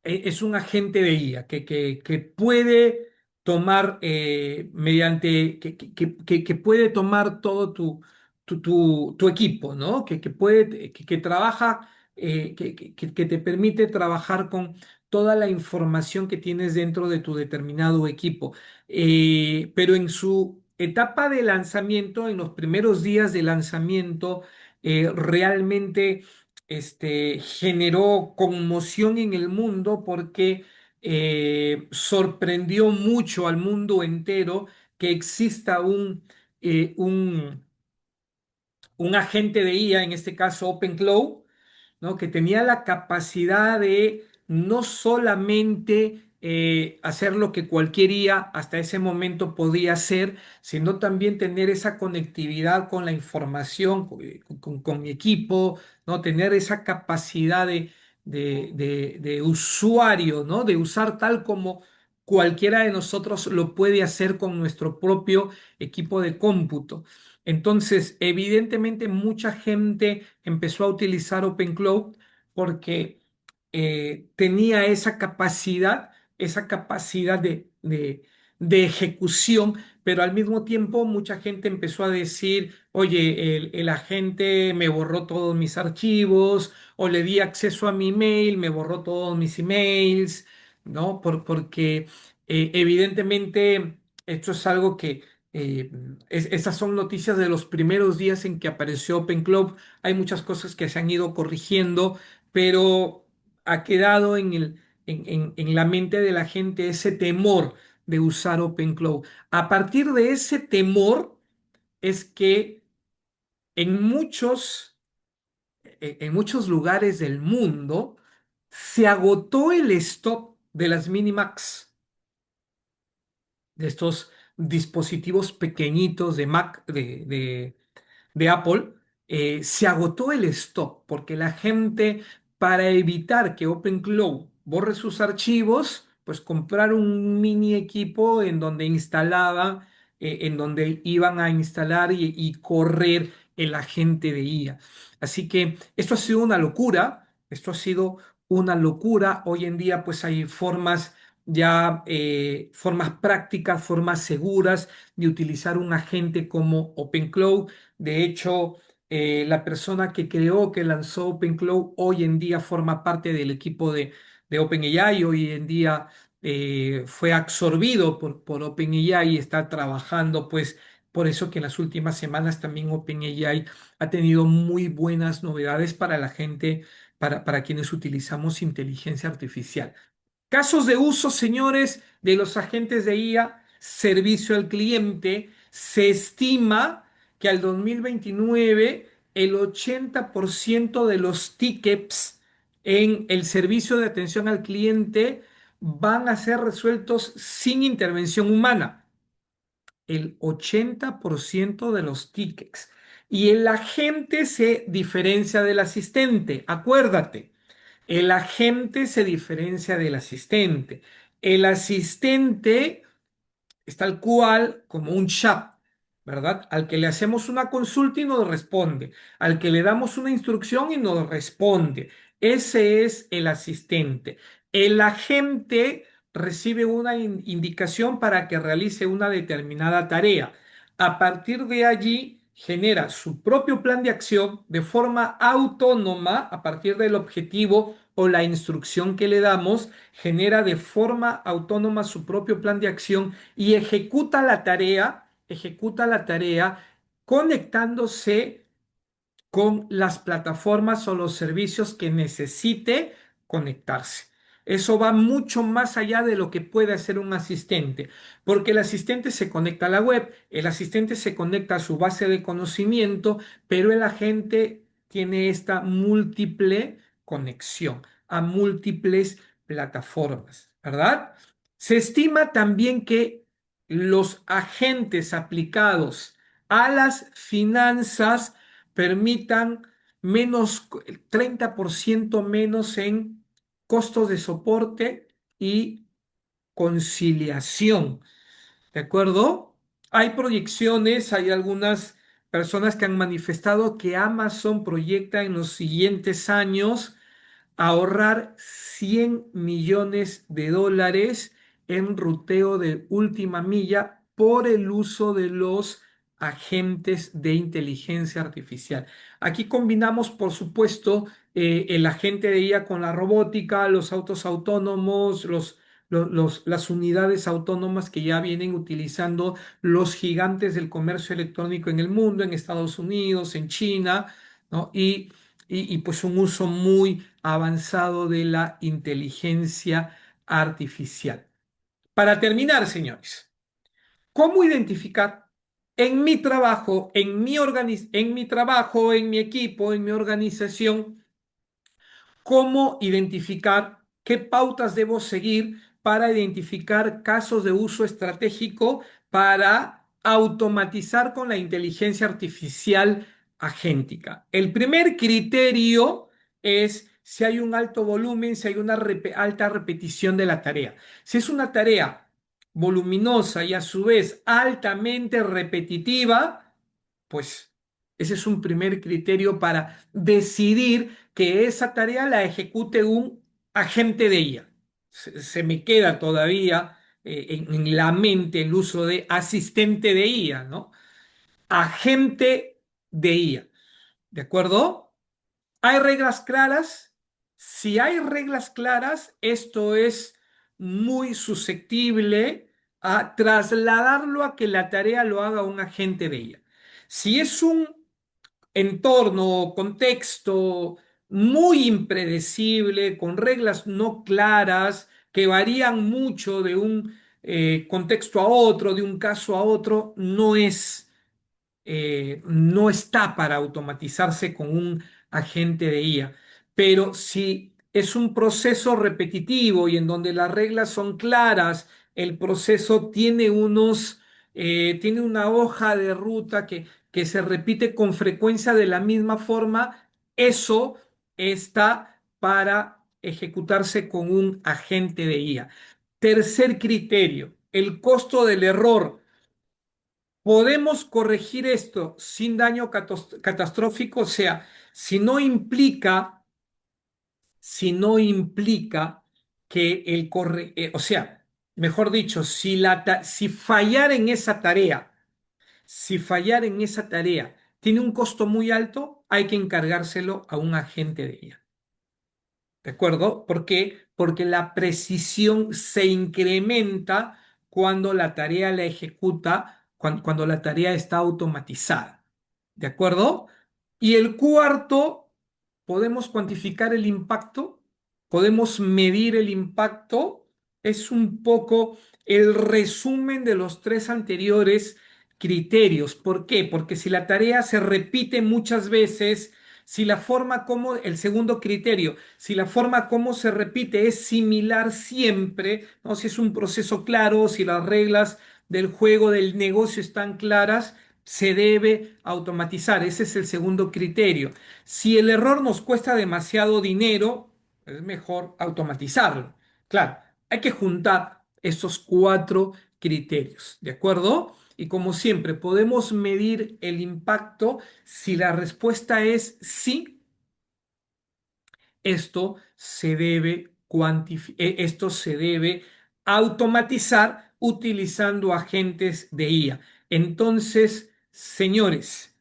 es un agente de IA que puede tomar mediante, que puede tomar todo tu equipo, ¿no? Que trabaja, que te permite trabajar con toda la información que tienes dentro de tu determinado equipo. Pero en su etapa de lanzamiento, en los primeros días de lanzamiento, realmente generó conmoción en el mundo porque sorprendió mucho al mundo entero que exista un agente de IA, en este caso OpenCloud, ¿no? Que tenía la capacidad de no solamente hacer lo que cualquier IA hasta ese momento podía hacer, sino también tener esa conectividad con la información, con mi equipo, ¿no? Tener esa capacidad de usuario, ¿no? De usar tal como cualquiera de nosotros lo puede hacer con nuestro propio equipo de cómputo. Entonces, evidentemente, mucha gente empezó a utilizar OpenCloud porque tenía esa capacidad de ejecución, pero al mismo tiempo mucha gente empezó a decir, oye, el agente me borró todos mis archivos, o le di acceso a mi email, me borró todos mis emails, ¿no? Porque evidentemente esto es algo que eh, estas son noticias de los primeros días en que apareció OpenCloud. Hay muchas cosas que se han ido corrigiendo, pero ha quedado en la mente de la gente ese temor de usar OpenCloud. A partir de ese temor es que en muchos lugares del mundo se agotó el stock de las Minimax, de estos dispositivos pequeñitos de Mac, de Apple. Se agotó el stock porque la gente, para evitar que OpenCloud borre sus archivos, pues compraron un mini equipo en donde instalaban, en donde iban a instalar y correr el agente de IA. Así que esto ha sido una locura, esto ha sido una locura. Hoy en día pues hay formas ya, formas prácticas, formas seguras de utilizar un agente como OpenCloud. De hecho, la persona que creó, que lanzó OpenCloud, hoy en día forma parte del equipo de OpenAI. Hoy en día fue absorbido por OpenAI y está trabajando, pues, por eso que en las últimas semanas también OpenAI ha tenido muy buenas novedades para la gente, para quienes utilizamos inteligencia artificial. Casos de uso, señores, de los agentes de IA, servicio al cliente. Se estima que al 2029 el 80% de los tickets en el servicio de atención al cliente van a ser resueltos sin intervención humana. El 80% de los tickets. Y el agente se diferencia del asistente. Acuérdate. El agente se diferencia del asistente. El asistente es tal cual como un chat, ¿verdad? Al que le hacemos una consulta y nos responde, al que le damos una instrucción y nos responde. Ese es el asistente. El agente recibe una indicación para que realice una determinada tarea. A partir de allí, genera su propio plan de acción de forma autónoma a partir del objetivo o la instrucción que le damos, genera de forma autónoma su propio plan de acción y ejecuta la tarea conectándose con las plataformas o los servicios que necesite conectarse. Eso va mucho más allá de lo que puede hacer un asistente, porque el asistente se conecta a la web, el asistente se conecta a su base de conocimiento, pero el agente tiene esta múltiple conexión a múltiples plataformas, ¿verdad? Se estima también que los agentes aplicados a las finanzas permitan menos, 30% menos en costos de soporte y conciliación. ¿De acuerdo? Hay proyecciones, hay algunas personas que han manifestado que Amazon proyecta en los siguientes años ahorrar 100 millones de dólares en ruteo de última milla por el uso de los agentes de inteligencia artificial. Aquí combinamos, por supuesto, el agente de IA con la robótica, los autos autónomos, las unidades autónomas que ya vienen utilizando los gigantes del comercio electrónico en el mundo, en Estados Unidos, en China, ¿no? Pues un uso muy avanzado de la inteligencia artificial. Para terminar, señores, ¿cómo identificar en mi trabajo, en mi trabajo, en mi equipo, en mi organización, cómo identificar qué pautas debo seguir para identificar casos de uso estratégico para automatizar con la inteligencia artificial agéntica? El primer criterio es si hay un alto volumen, si hay una alta repetición de la tarea. Si es una tarea voluminosa y a su vez altamente repetitiva, pues ese es un primer criterio para decidir que esa tarea la ejecute un agente de IA. Se me queda todavía en la mente el uso de asistente de IA, ¿no? Agente de IA. ¿De acuerdo? ¿Hay reglas claras? Si hay reglas claras, esto es muy susceptible a trasladarlo a que la tarea lo haga un agente de IA. Si es un entorno, contexto muy impredecible, con reglas no claras, que varían mucho de un contexto a otro, de un caso a otro, no está para automatizarse con un agente de IA. Pero si es un proceso repetitivo y en donde las reglas son claras, el proceso tiene una hoja de ruta que se repite con frecuencia de la misma forma, eso está para ejecutarse con un agente de IA. Tercer criterio, el costo del error. ¿Podemos corregir esto sin daño catastrófico? O sea, si no implica, si no implica que o sea, mejor dicho, si fallar en esa tarea, si fallar en esa tarea tiene un costo muy alto, hay que encargárselo a un agente de ella. ¿De acuerdo? ¿Por qué? Porque la precisión se incrementa cuando la tarea la ejecuta, cuando la tarea está automatizada. ¿De acuerdo? Y el cuarto, podemos cuantificar el impacto, podemos medir el impacto. Es un poco el resumen de los tres anteriores criterios. ¿Por qué? Porque si la tarea se repite muchas veces, si la forma como, el segundo criterio, si la forma como se repite es similar siempre, ¿no? Si es un proceso claro, si las reglas del juego del negocio están claras, se debe automatizar. Ese es el segundo criterio. Si el error nos cuesta demasiado dinero, es mejor automatizarlo. Claro, hay que juntar esos cuatro criterios, ¿de acuerdo? Y como siempre, podemos medir el impacto. Si la respuesta es sí, esto se debe automatizar utilizando agentes de IA. Entonces, señores,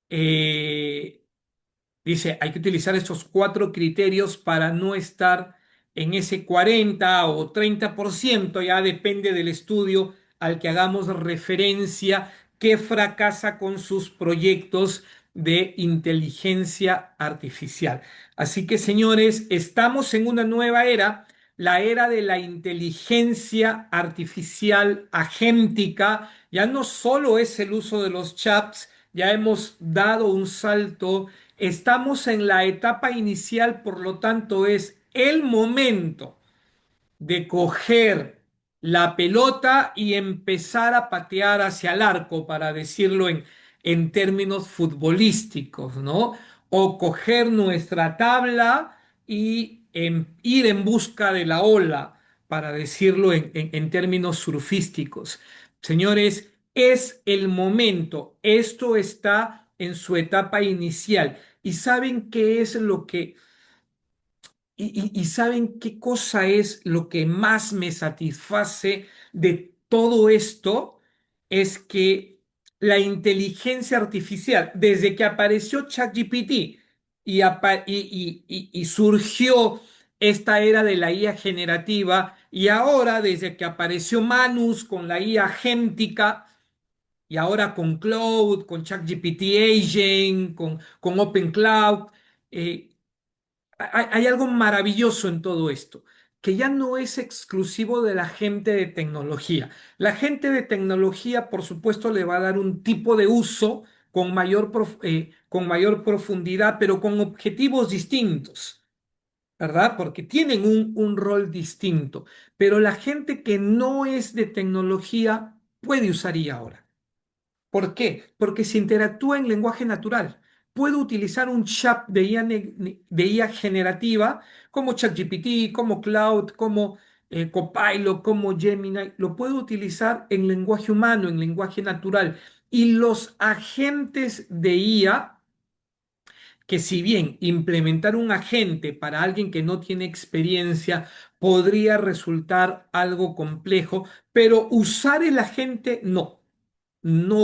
eh, dice, hay que utilizar estos cuatro criterios para no estar en ese 40 o 30%, ya depende del estudio al que hagamos referencia, que fracasa con sus proyectos de inteligencia artificial. Así que, señores, estamos en una nueva era, la era de la inteligencia artificial agéntica. Ya no solo es el uso de los chats, ya hemos dado un salto. Estamos en la etapa inicial, por lo tanto, es el momento de coger la pelota y empezar a patear hacia el arco, para decirlo en términos futbolísticos, ¿no? O coger nuestra tabla y ir en busca de la ola, para decirlo en términos surfísticos. Señores, es el momento. Esto está en su etapa inicial. ¿Y saben qué es lo que y saben qué cosa es lo que más me satisface de todo esto? Es que la inteligencia artificial, desde que apareció ChatGPT y surgió esta era de la IA generativa, y ahora desde que apareció Manus con la IA agéntica, y ahora con Cloud, con ChatGPT Agent, con OpenCloud, eh, hay algo maravilloso en todo esto, que ya no es exclusivo de la gente de tecnología. La gente de tecnología, por supuesto, le va a dar un tipo de uso con mayor profundidad, pero con objetivos distintos, ¿verdad? Porque tienen un rol distinto. Pero la gente que no es de tecnología puede usar IA ahora. ¿Por qué? Porque se interactúa en lenguaje natural. Puedo utilizar un chat de IA generativa como ChatGPT, como Cloud, como Copilot, como Gemini. Lo puedo utilizar en lenguaje humano, en lenguaje natural. Y los agentes de IA, que si bien implementar un agente para alguien que no tiene experiencia podría resultar algo complejo, pero usar el agente no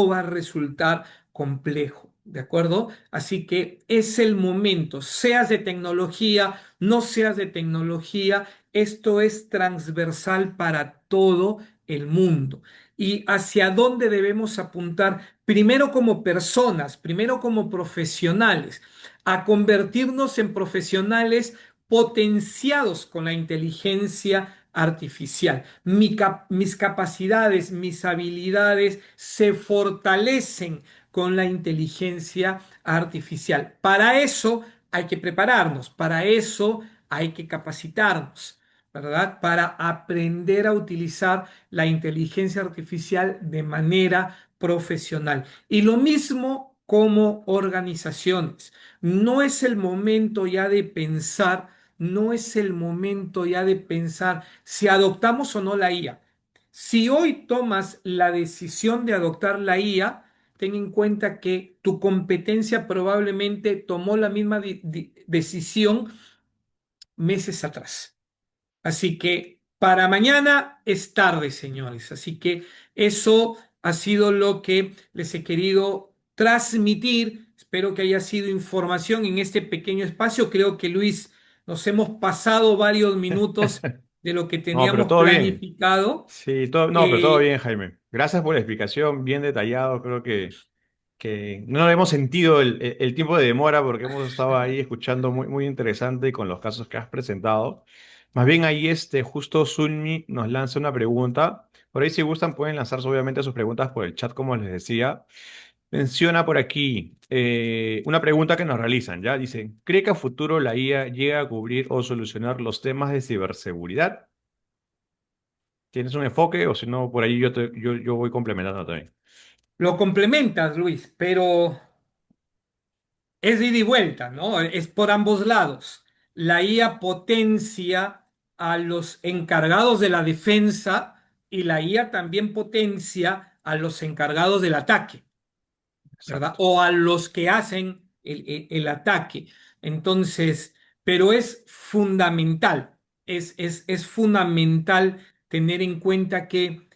va a resultar complejo, ¿de acuerdo? Así que es el momento, seas de tecnología, no seas de tecnología, esto es transversal para todo el mundo. ¿Y hacia dónde debemos apuntar? Primero como personas, primero como profesionales, a convertirnos en profesionales potenciados con la inteligencia artificial. Mis capacidades, mis habilidades se fortalecen con la inteligencia artificial. Para eso hay que prepararnos, para eso hay que capacitarnos, ¿verdad? Para aprender a utilizar la inteligencia artificial de manera profesional. Y lo mismo como organizaciones. No es el momento ya de pensar, no es el momento ya de pensar si adoptamos o no la IA. Si hoy tomas la decisión de adoptar la IA, ten en cuenta que tu competencia probablemente tomó la misma decisión meses atrás. Así que para mañana es tarde, señores. Así que eso ha sido lo que les he querido transmitir. Espero que haya sido información en este pequeño espacio. Creo que, Luis, nos hemos pasado varios minutos de lo que No, pero teníamos todo bien. planificado. Sí, todo, no, pero todo Eh, bien, Jaime. Gracias por la explicación, bien detallado. Creo que no hemos sentido el tiempo de demora porque hemos estado ahí escuchando muy, muy interesante con los casos que has presentado. Más bien ahí justo Sunmi nos lanza una pregunta. Por ahí si gustan pueden lanzarse obviamente sus preguntas por el chat como les decía. Menciona por aquí una pregunta que nos realizan, ¿ya? Dice, ¿cree que a futuro la IA llega a cubrir o solucionar los temas de ciberseguridad? ¿Tienes un enfoque o si no, por ahí yo voy complementando también? lo complementas, Luis, pero es de ida y vuelta, ¿no? Es por ambos lados. La IA potencia a los encargados de la defensa, y la IA también potencia a los encargados del ataque, ¿verdad? Exacto. O a los que hacen el ataque. Entonces, pero es fundamental, es fundamental tener en cuenta que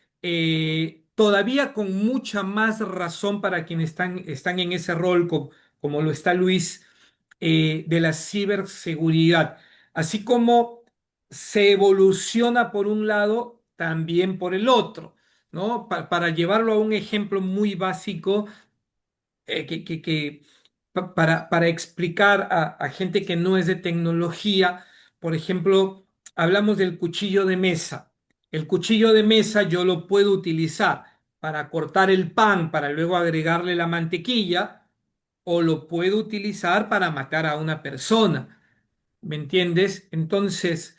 todavía con mucha más razón para quienes están en ese rol, como lo está Luis, de la ciberseguridad, así como se evoluciona por un lado, también por el otro, ¿no? Para llevarlo a un ejemplo muy básico, que para explicar a gente que no es de tecnología. Por ejemplo, hablamos del cuchillo de mesa. El cuchillo de mesa yo lo puedo utilizar para cortar el pan, para luego agregarle la mantequilla, o lo puedo utilizar para matar a una persona. ¿Me entiendes? Entonces,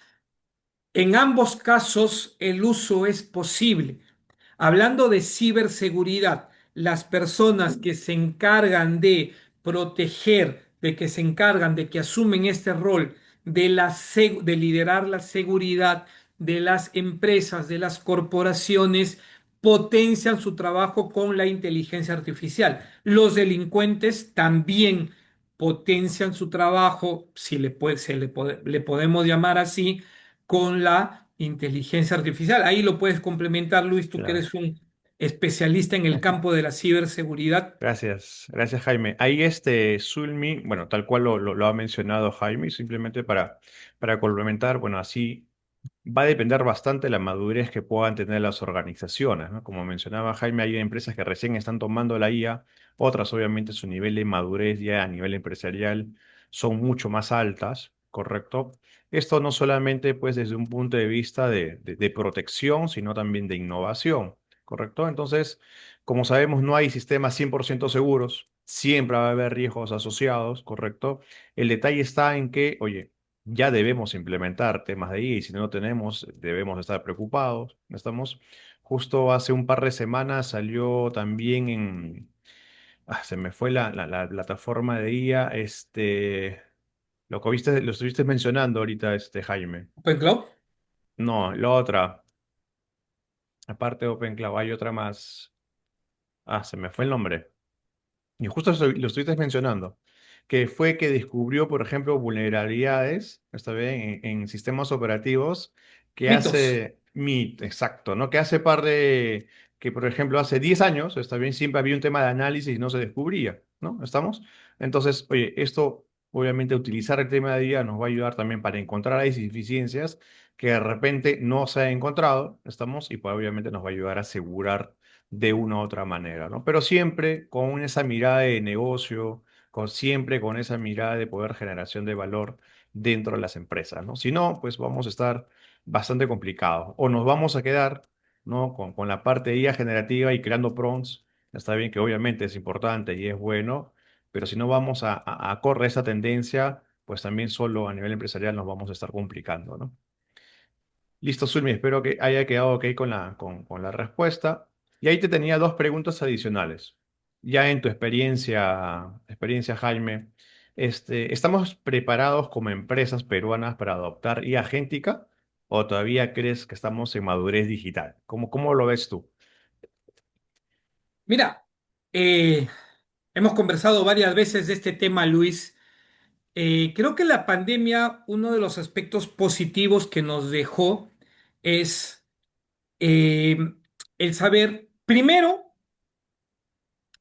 en ambos casos el uso es posible. Hablando de ciberseguridad, las personas que se encargan de proteger, de que se encargan, de que asumen este rol de liderar la seguridad de las empresas, de las corporaciones, potencian su trabajo con la inteligencia artificial. Los delincuentes también potencian su trabajo, si le podemos llamar así, con la inteligencia artificial. Ahí lo puedes complementar, Luis, tú que Claro. eres un especialista en el campo de la ciberseguridad. Gracias, gracias Jaime. Ahí Sulmi, bueno, tal cual lo ha mencionado Jaime, simplemente para complementar, bueno, así va a depender bastante de la madurez que puedan tener las organizaciones, ¿no? Como mencionaba Jaime, hay empresas que recién están tomando la IA, otras obviamente su nivel de madurez ya a nivel empresarial son mucho más altas, ¿correcto? Esto no solamente pues desde un punto de vista de protección, sino también de innovación, ¿correcto? Entonces, como sabemos, no hay sistemas 100% seguros, siempre va a haber riesgos asociados, ¿correcto? El detalle está en que, oye, ya debemos implementar temas de IA y si no lo tenemos, debemos estar preocupados. Estamos, justo hace un par de semanas salió también se me fue la plataforma de IA, lo que viste, lo estuviste mencionando ahorita, Jaime. OpenCloud. No, la otra, aparte de OpenCloud, hay otra más. Se me fue el nombre. Y justo lo estuviste mencionando, que fue que descubrió, por ejemplo, vulnerabilidades, está bien, en sistemas operativos que Mitos. hace exacto, ¿no? Que hace que por ejemplo hace 10 años, está bien, siempre había un tema de análisis y no se descubría, ¿no? ¿Estamos? Entonces, oye, esto, obviamente, utilizar el tema de IA nos va a ayudar también para encontrar esas deficiencias que de repente no se han encontrado, ¿estamos? Y pues obviamente nos va a ayudar a asegurar de una u otra manera, ¿no? Pero siempre con esa mirada de negocio, siempre con esa mirada de poder generación de valor dentro de las empresas, ¿no? Si no, pues vamos a estar bastante complicados o nos vamos a quedar, ¿no? Con la parte de IA generativa y creando prompts. Está bien que obviamente es importante y es bueno, pero si no vamos a correr esa tendencia, pues también solo a nivel empresarial nos vamos a estar complicando, ¿no? Listo, Zulmi, espero que haya quedado ok con la respuesta. Y ahí te tenía dos preguntas adicionales. Ya en tu experiencia, Jaime, ¿estamos preparados como empresas peruanas para adoptar IA agéntica o todavía crees que estamos en madurez digital? ¿Cómo lo ves tú? Mira, eh, hemos conversado varias veces de este tema, Luis. Creo que la pandemia, uno de los aspectos positivos que nos dejó es eh, el saber, primero,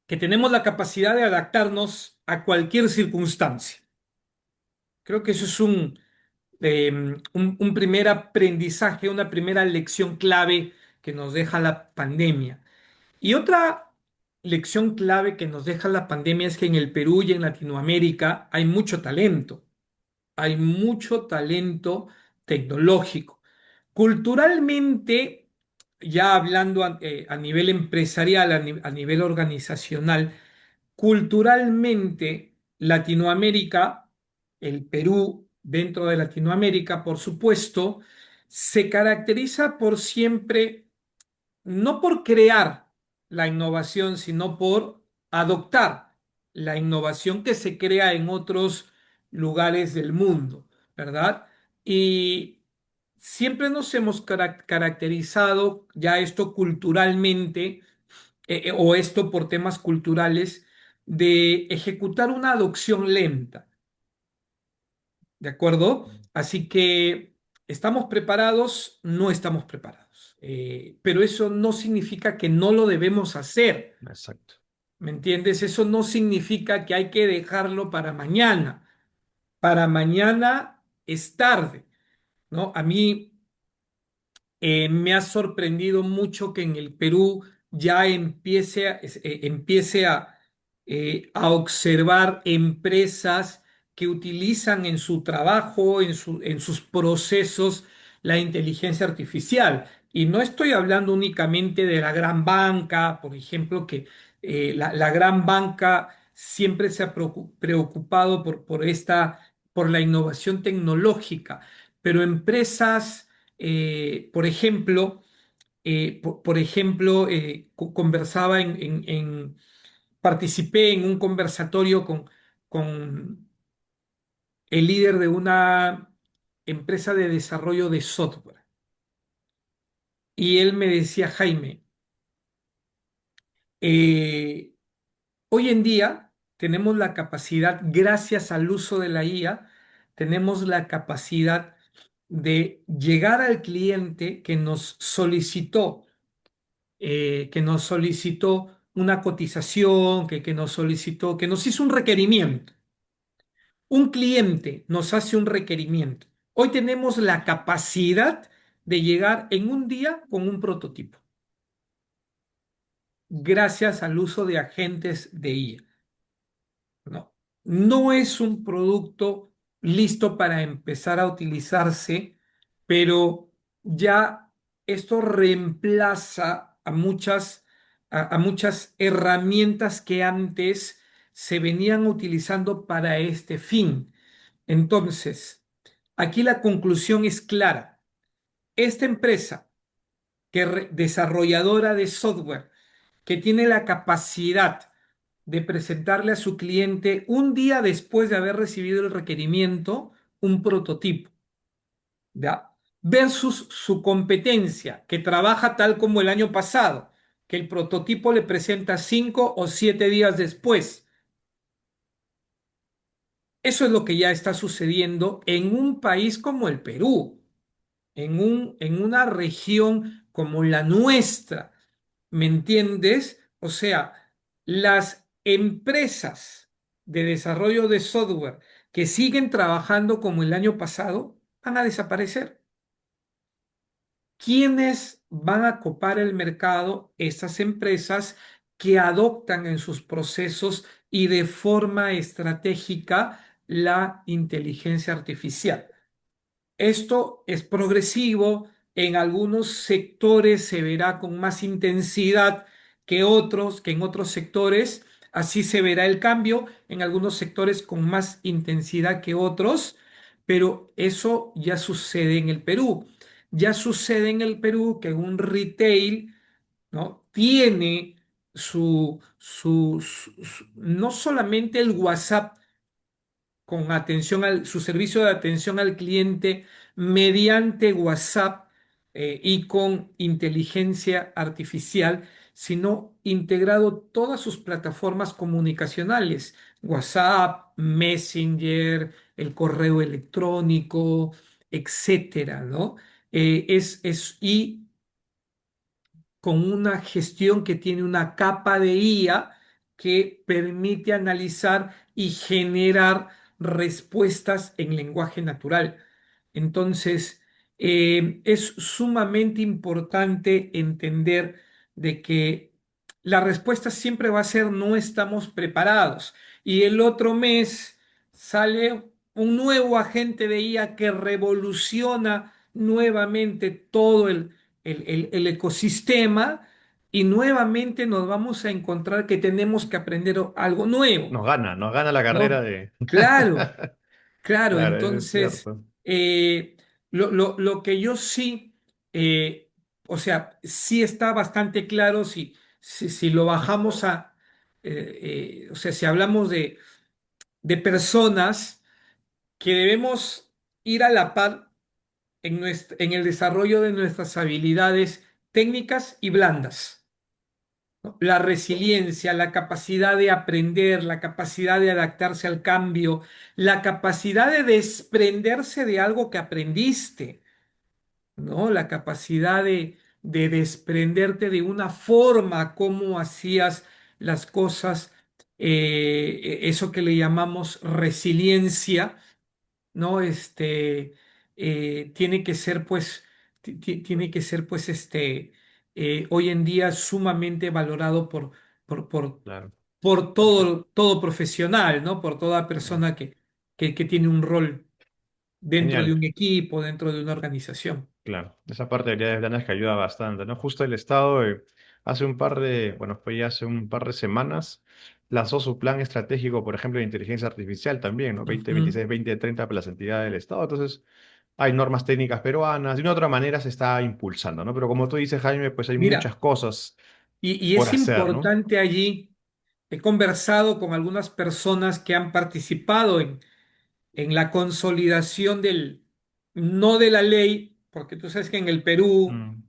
que tenemos la capacidad de adaptarnos a cualquier circunstancia. Creo que eso es un primer aprendizaje, una primera lección clave que nos deja la pandemia. Y otra lección clave que nos deja la pandemia es que en el Perú y en Latinoamérica hay mucho talento tecnológico. Culturalmente, ya hablando a nivel empresarial, a nivel organizacional, culturalmente, Latinoamérica, el Perú dentro de Latinoamérica, por supuesto, se caracteriza por siempre, no por crear la innovación, sino por adoptar la innovación que se crea en otros lugares del mundo, ¿verdad? Y siempre nos hemos caracterizado ya esto culturalmente, o esto por temas culturales, de ejecutar una adopción lenta, ¿de acuerdo? Así que estamos preparados, no estamos preparados. Pero eso no significa que no lo debemos hacer, Exacto. ¿me entiendes? Eso no significa que hay que dejarlo para mañana. Para mañana es tarde, ¿no? A mí me ha sorprendido mucho que en el Perú ya empiece a a observar empresas que utilizan en su trabajo, en sus procesos, la inteligencia artificial. Y no estoy hablando únicamente de la gran banca, por ejemplo, que la gran banca siempre se ha preocupado por la innovación tecnológica, pero empresas, por ejemplo, conversaba participé en un conversatorio con el líder de una empresa de desarrollo de software. Y él me decía, Jaime, eh, hoy en día tenemos la capacidad, gracias al uso de la IA, tenemos la capacidad de llegar al cliente que nos solicitó una cotización, que nos hizo un requerimiento. Un cliente nos hace un requerimiento. Hoy tenemos la capacidad de llegar en un día con un prototipo, gracias al uso de agentes de IA. No, no es un producto listo para empezar a utilizarse, pero ya esto reemplaza a muchas herramientas que antes se venían utilizando para este fin. Entonces, aquí la conclusión es clara. Esta empresa desarrolladora de software que tiene la capacidad de presentarle a su cliente un día después de haber recibido el requerimiento un prototipo, ¿ya? Versus su competencia, que trabaja tal como el año pasado, que el prototipo le presenta 5 o 7 días después. Eso es lo que ya está sucediendo en un país como el Perú, en una región como la nuestra. ¿Me entiendes? O sea, las empresas de desarrollo de software que siguen trabajando como el año pasado van a desaparecer. ¿Quiénes van a copar el mercado? Estas empresas que adoptan en sus procesos y de forma estratégica la inteligencia artificial. Esto es progresivo, en algunos sectores se verá con más intensidad que en otros sectores, así se verá el cambio, en algunos sectores con más intensidad que otros, pero eso ya sucede en el Perú. Ya sucede en el Perú que un retail, ¿no? Tiene no solamente el WhatsApp con su servicio de atención al cliente mediante WhatsApp y con inteligencia artificial, sino integrado todas sus plataformas comunicacionales, WhatsApp, Messenger, el correo electrónico, etcétera, ¿no? Y con una gestión que tiene una capa de IA que permite analizar y generar respuestas en lenguaje natural. Entonces, es sumamente importante entender de que la respuesta siempre va a ser no estamos preparados. Y el otro mes sale un nuevo agente de IA que revoluciona nuevamente todo el ecosistema y nuevamente nos vamos a encontrar que tenemos que aprender algo nuevo, Nos gana la carrera ¿no? de... Claro, claro. Claro, es Entonces, cierto. lo que yo sí, o sea, sí está bastante claro si lo bajamos o sea, si hablamos de personas que debemos ir a la par en el desarrollo de nuestras habilidades técnicas y blandas, ¿no? La resiliencia, la capacidad de aprender, la capacidad de adaptarse al cambio, la capacidad de desprenderse de algo que aprendiste, ¿no? La capacidad de desprenderte de una forma como hacías las cosas, eso que le llamamos resiliencia, ¿no? Tiene que ser pues, tiene que ser pues hoy en día sumamente valorado por, Claro. por Perfecto. todo profesional, ¿no? Por toda persona que tiene un rol dentro de Genial. un equipo, dentro de una organización. Claro, esa parte de habilidades blandas que ayuda bastante, ¿no? Justo el Estado bueno, fue ya hace un par de semanas, lanzó su plan estratégico, por ejemplo, de inteligencia artificial también, ¿no? Ujú. 2026, 2030 para las entidades del Estado. Entonces, hay normas técnicas peruanas, de una u otra manera se está impulsando, ¿no? Pero como tú dices, Jaime, pues hay muchas Mira, cosas y por es hacer, ¿no? importante allí, he conversado con algunas personas que han participado en la consolidación no de la ley, porque tú sabes que en el Perú, Mm,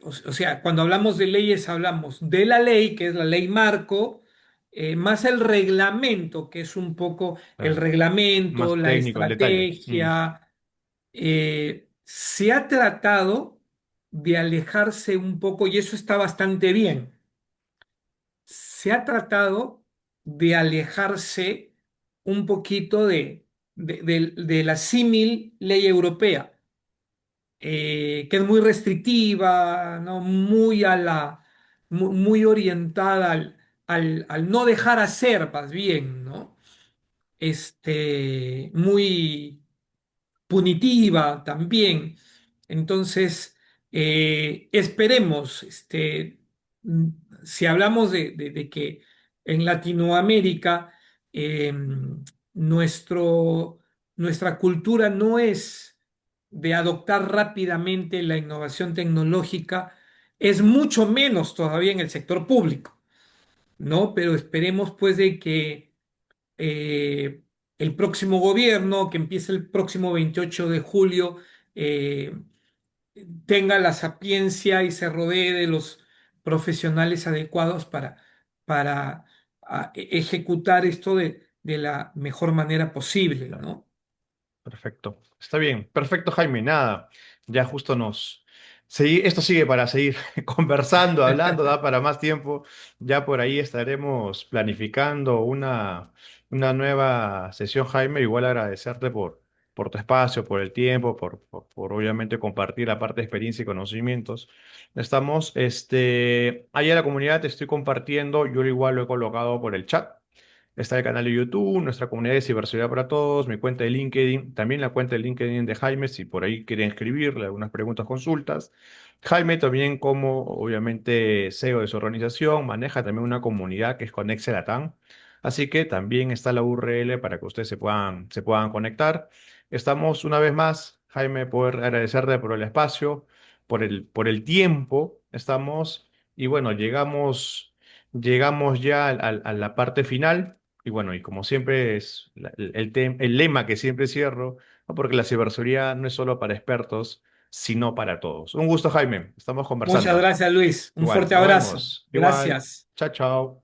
o sea, cuando hablamos de leyes hablamos de la ley, que es la ley marco, más el reglamento, que es un poco el claro, reglamento, más la técnico, el detalle. estrategia. Se ha tratado de alejarse un poco, y eso está bastante bien, se ha tratado de alejarse un poquito de la símil ley europea, que es muy restrictiva, ¿no? Muy orientada al no dejar hacer, más bien, ¿no? Muy punitiva también. Entonces, esperemos, mm, si hablamos de que en Latinoamérica eh, nuestro, nuestra cultura no es de adoptar rápidamente la innovación tecnológica, es mucho menos todavía en el sector público, ¿no? Pero esperemos pues de que eh, el próximo gobierno, que empiece el próximo 28 de julio, eh, tenga la sapiencia y se rodee de los profesionales adecuados para ejecutar esto de la mejor manera posible, Claro. ¿no? Perfecto. Está bien. Perfecto, Jaime. Nada, ya justo esto sigue para seguir conversando, hablando, da para más tiempo. Ya por ahí estaremos planificando una nueva sesión, Jaime. Igual agradecerte por tu espacio, por el tiempo, por obviamente compartir la parte de experiencia y conocimientos. Ahí en la comunidad te estoy compartiendo, yo igual lo he colocado por el chat. Está el canal de YouTube, nuestra comunidad de ciberseguridad para todos, mi cuenta de LinkedIn, también la cuenta de LinkedIn de Jaime, si por ahí quieren escribirle algunas preguntas, consultas. Jaime también como, obviamente, CEO de su organización, maneja también una comunidad que es Conexe Latam. Así que también está la URL para que ustedes se puedan conectar. Estamos una vez más, Jaime, poder agradecerte por el espacio, por el tiempo. Y bueno, llegamos ya a la parte final. Y bueno, y como siempre es el lema que siempre cierro, ¿no? Porque la ciberseguridad no es solo para expertos, sino para todos. Un gusto, Jaime. Estamos Muchas conversando. gracias, Luis. Un Igual, fuerte nos abrazo. vemos. Igual. Gracias. Chao, chao.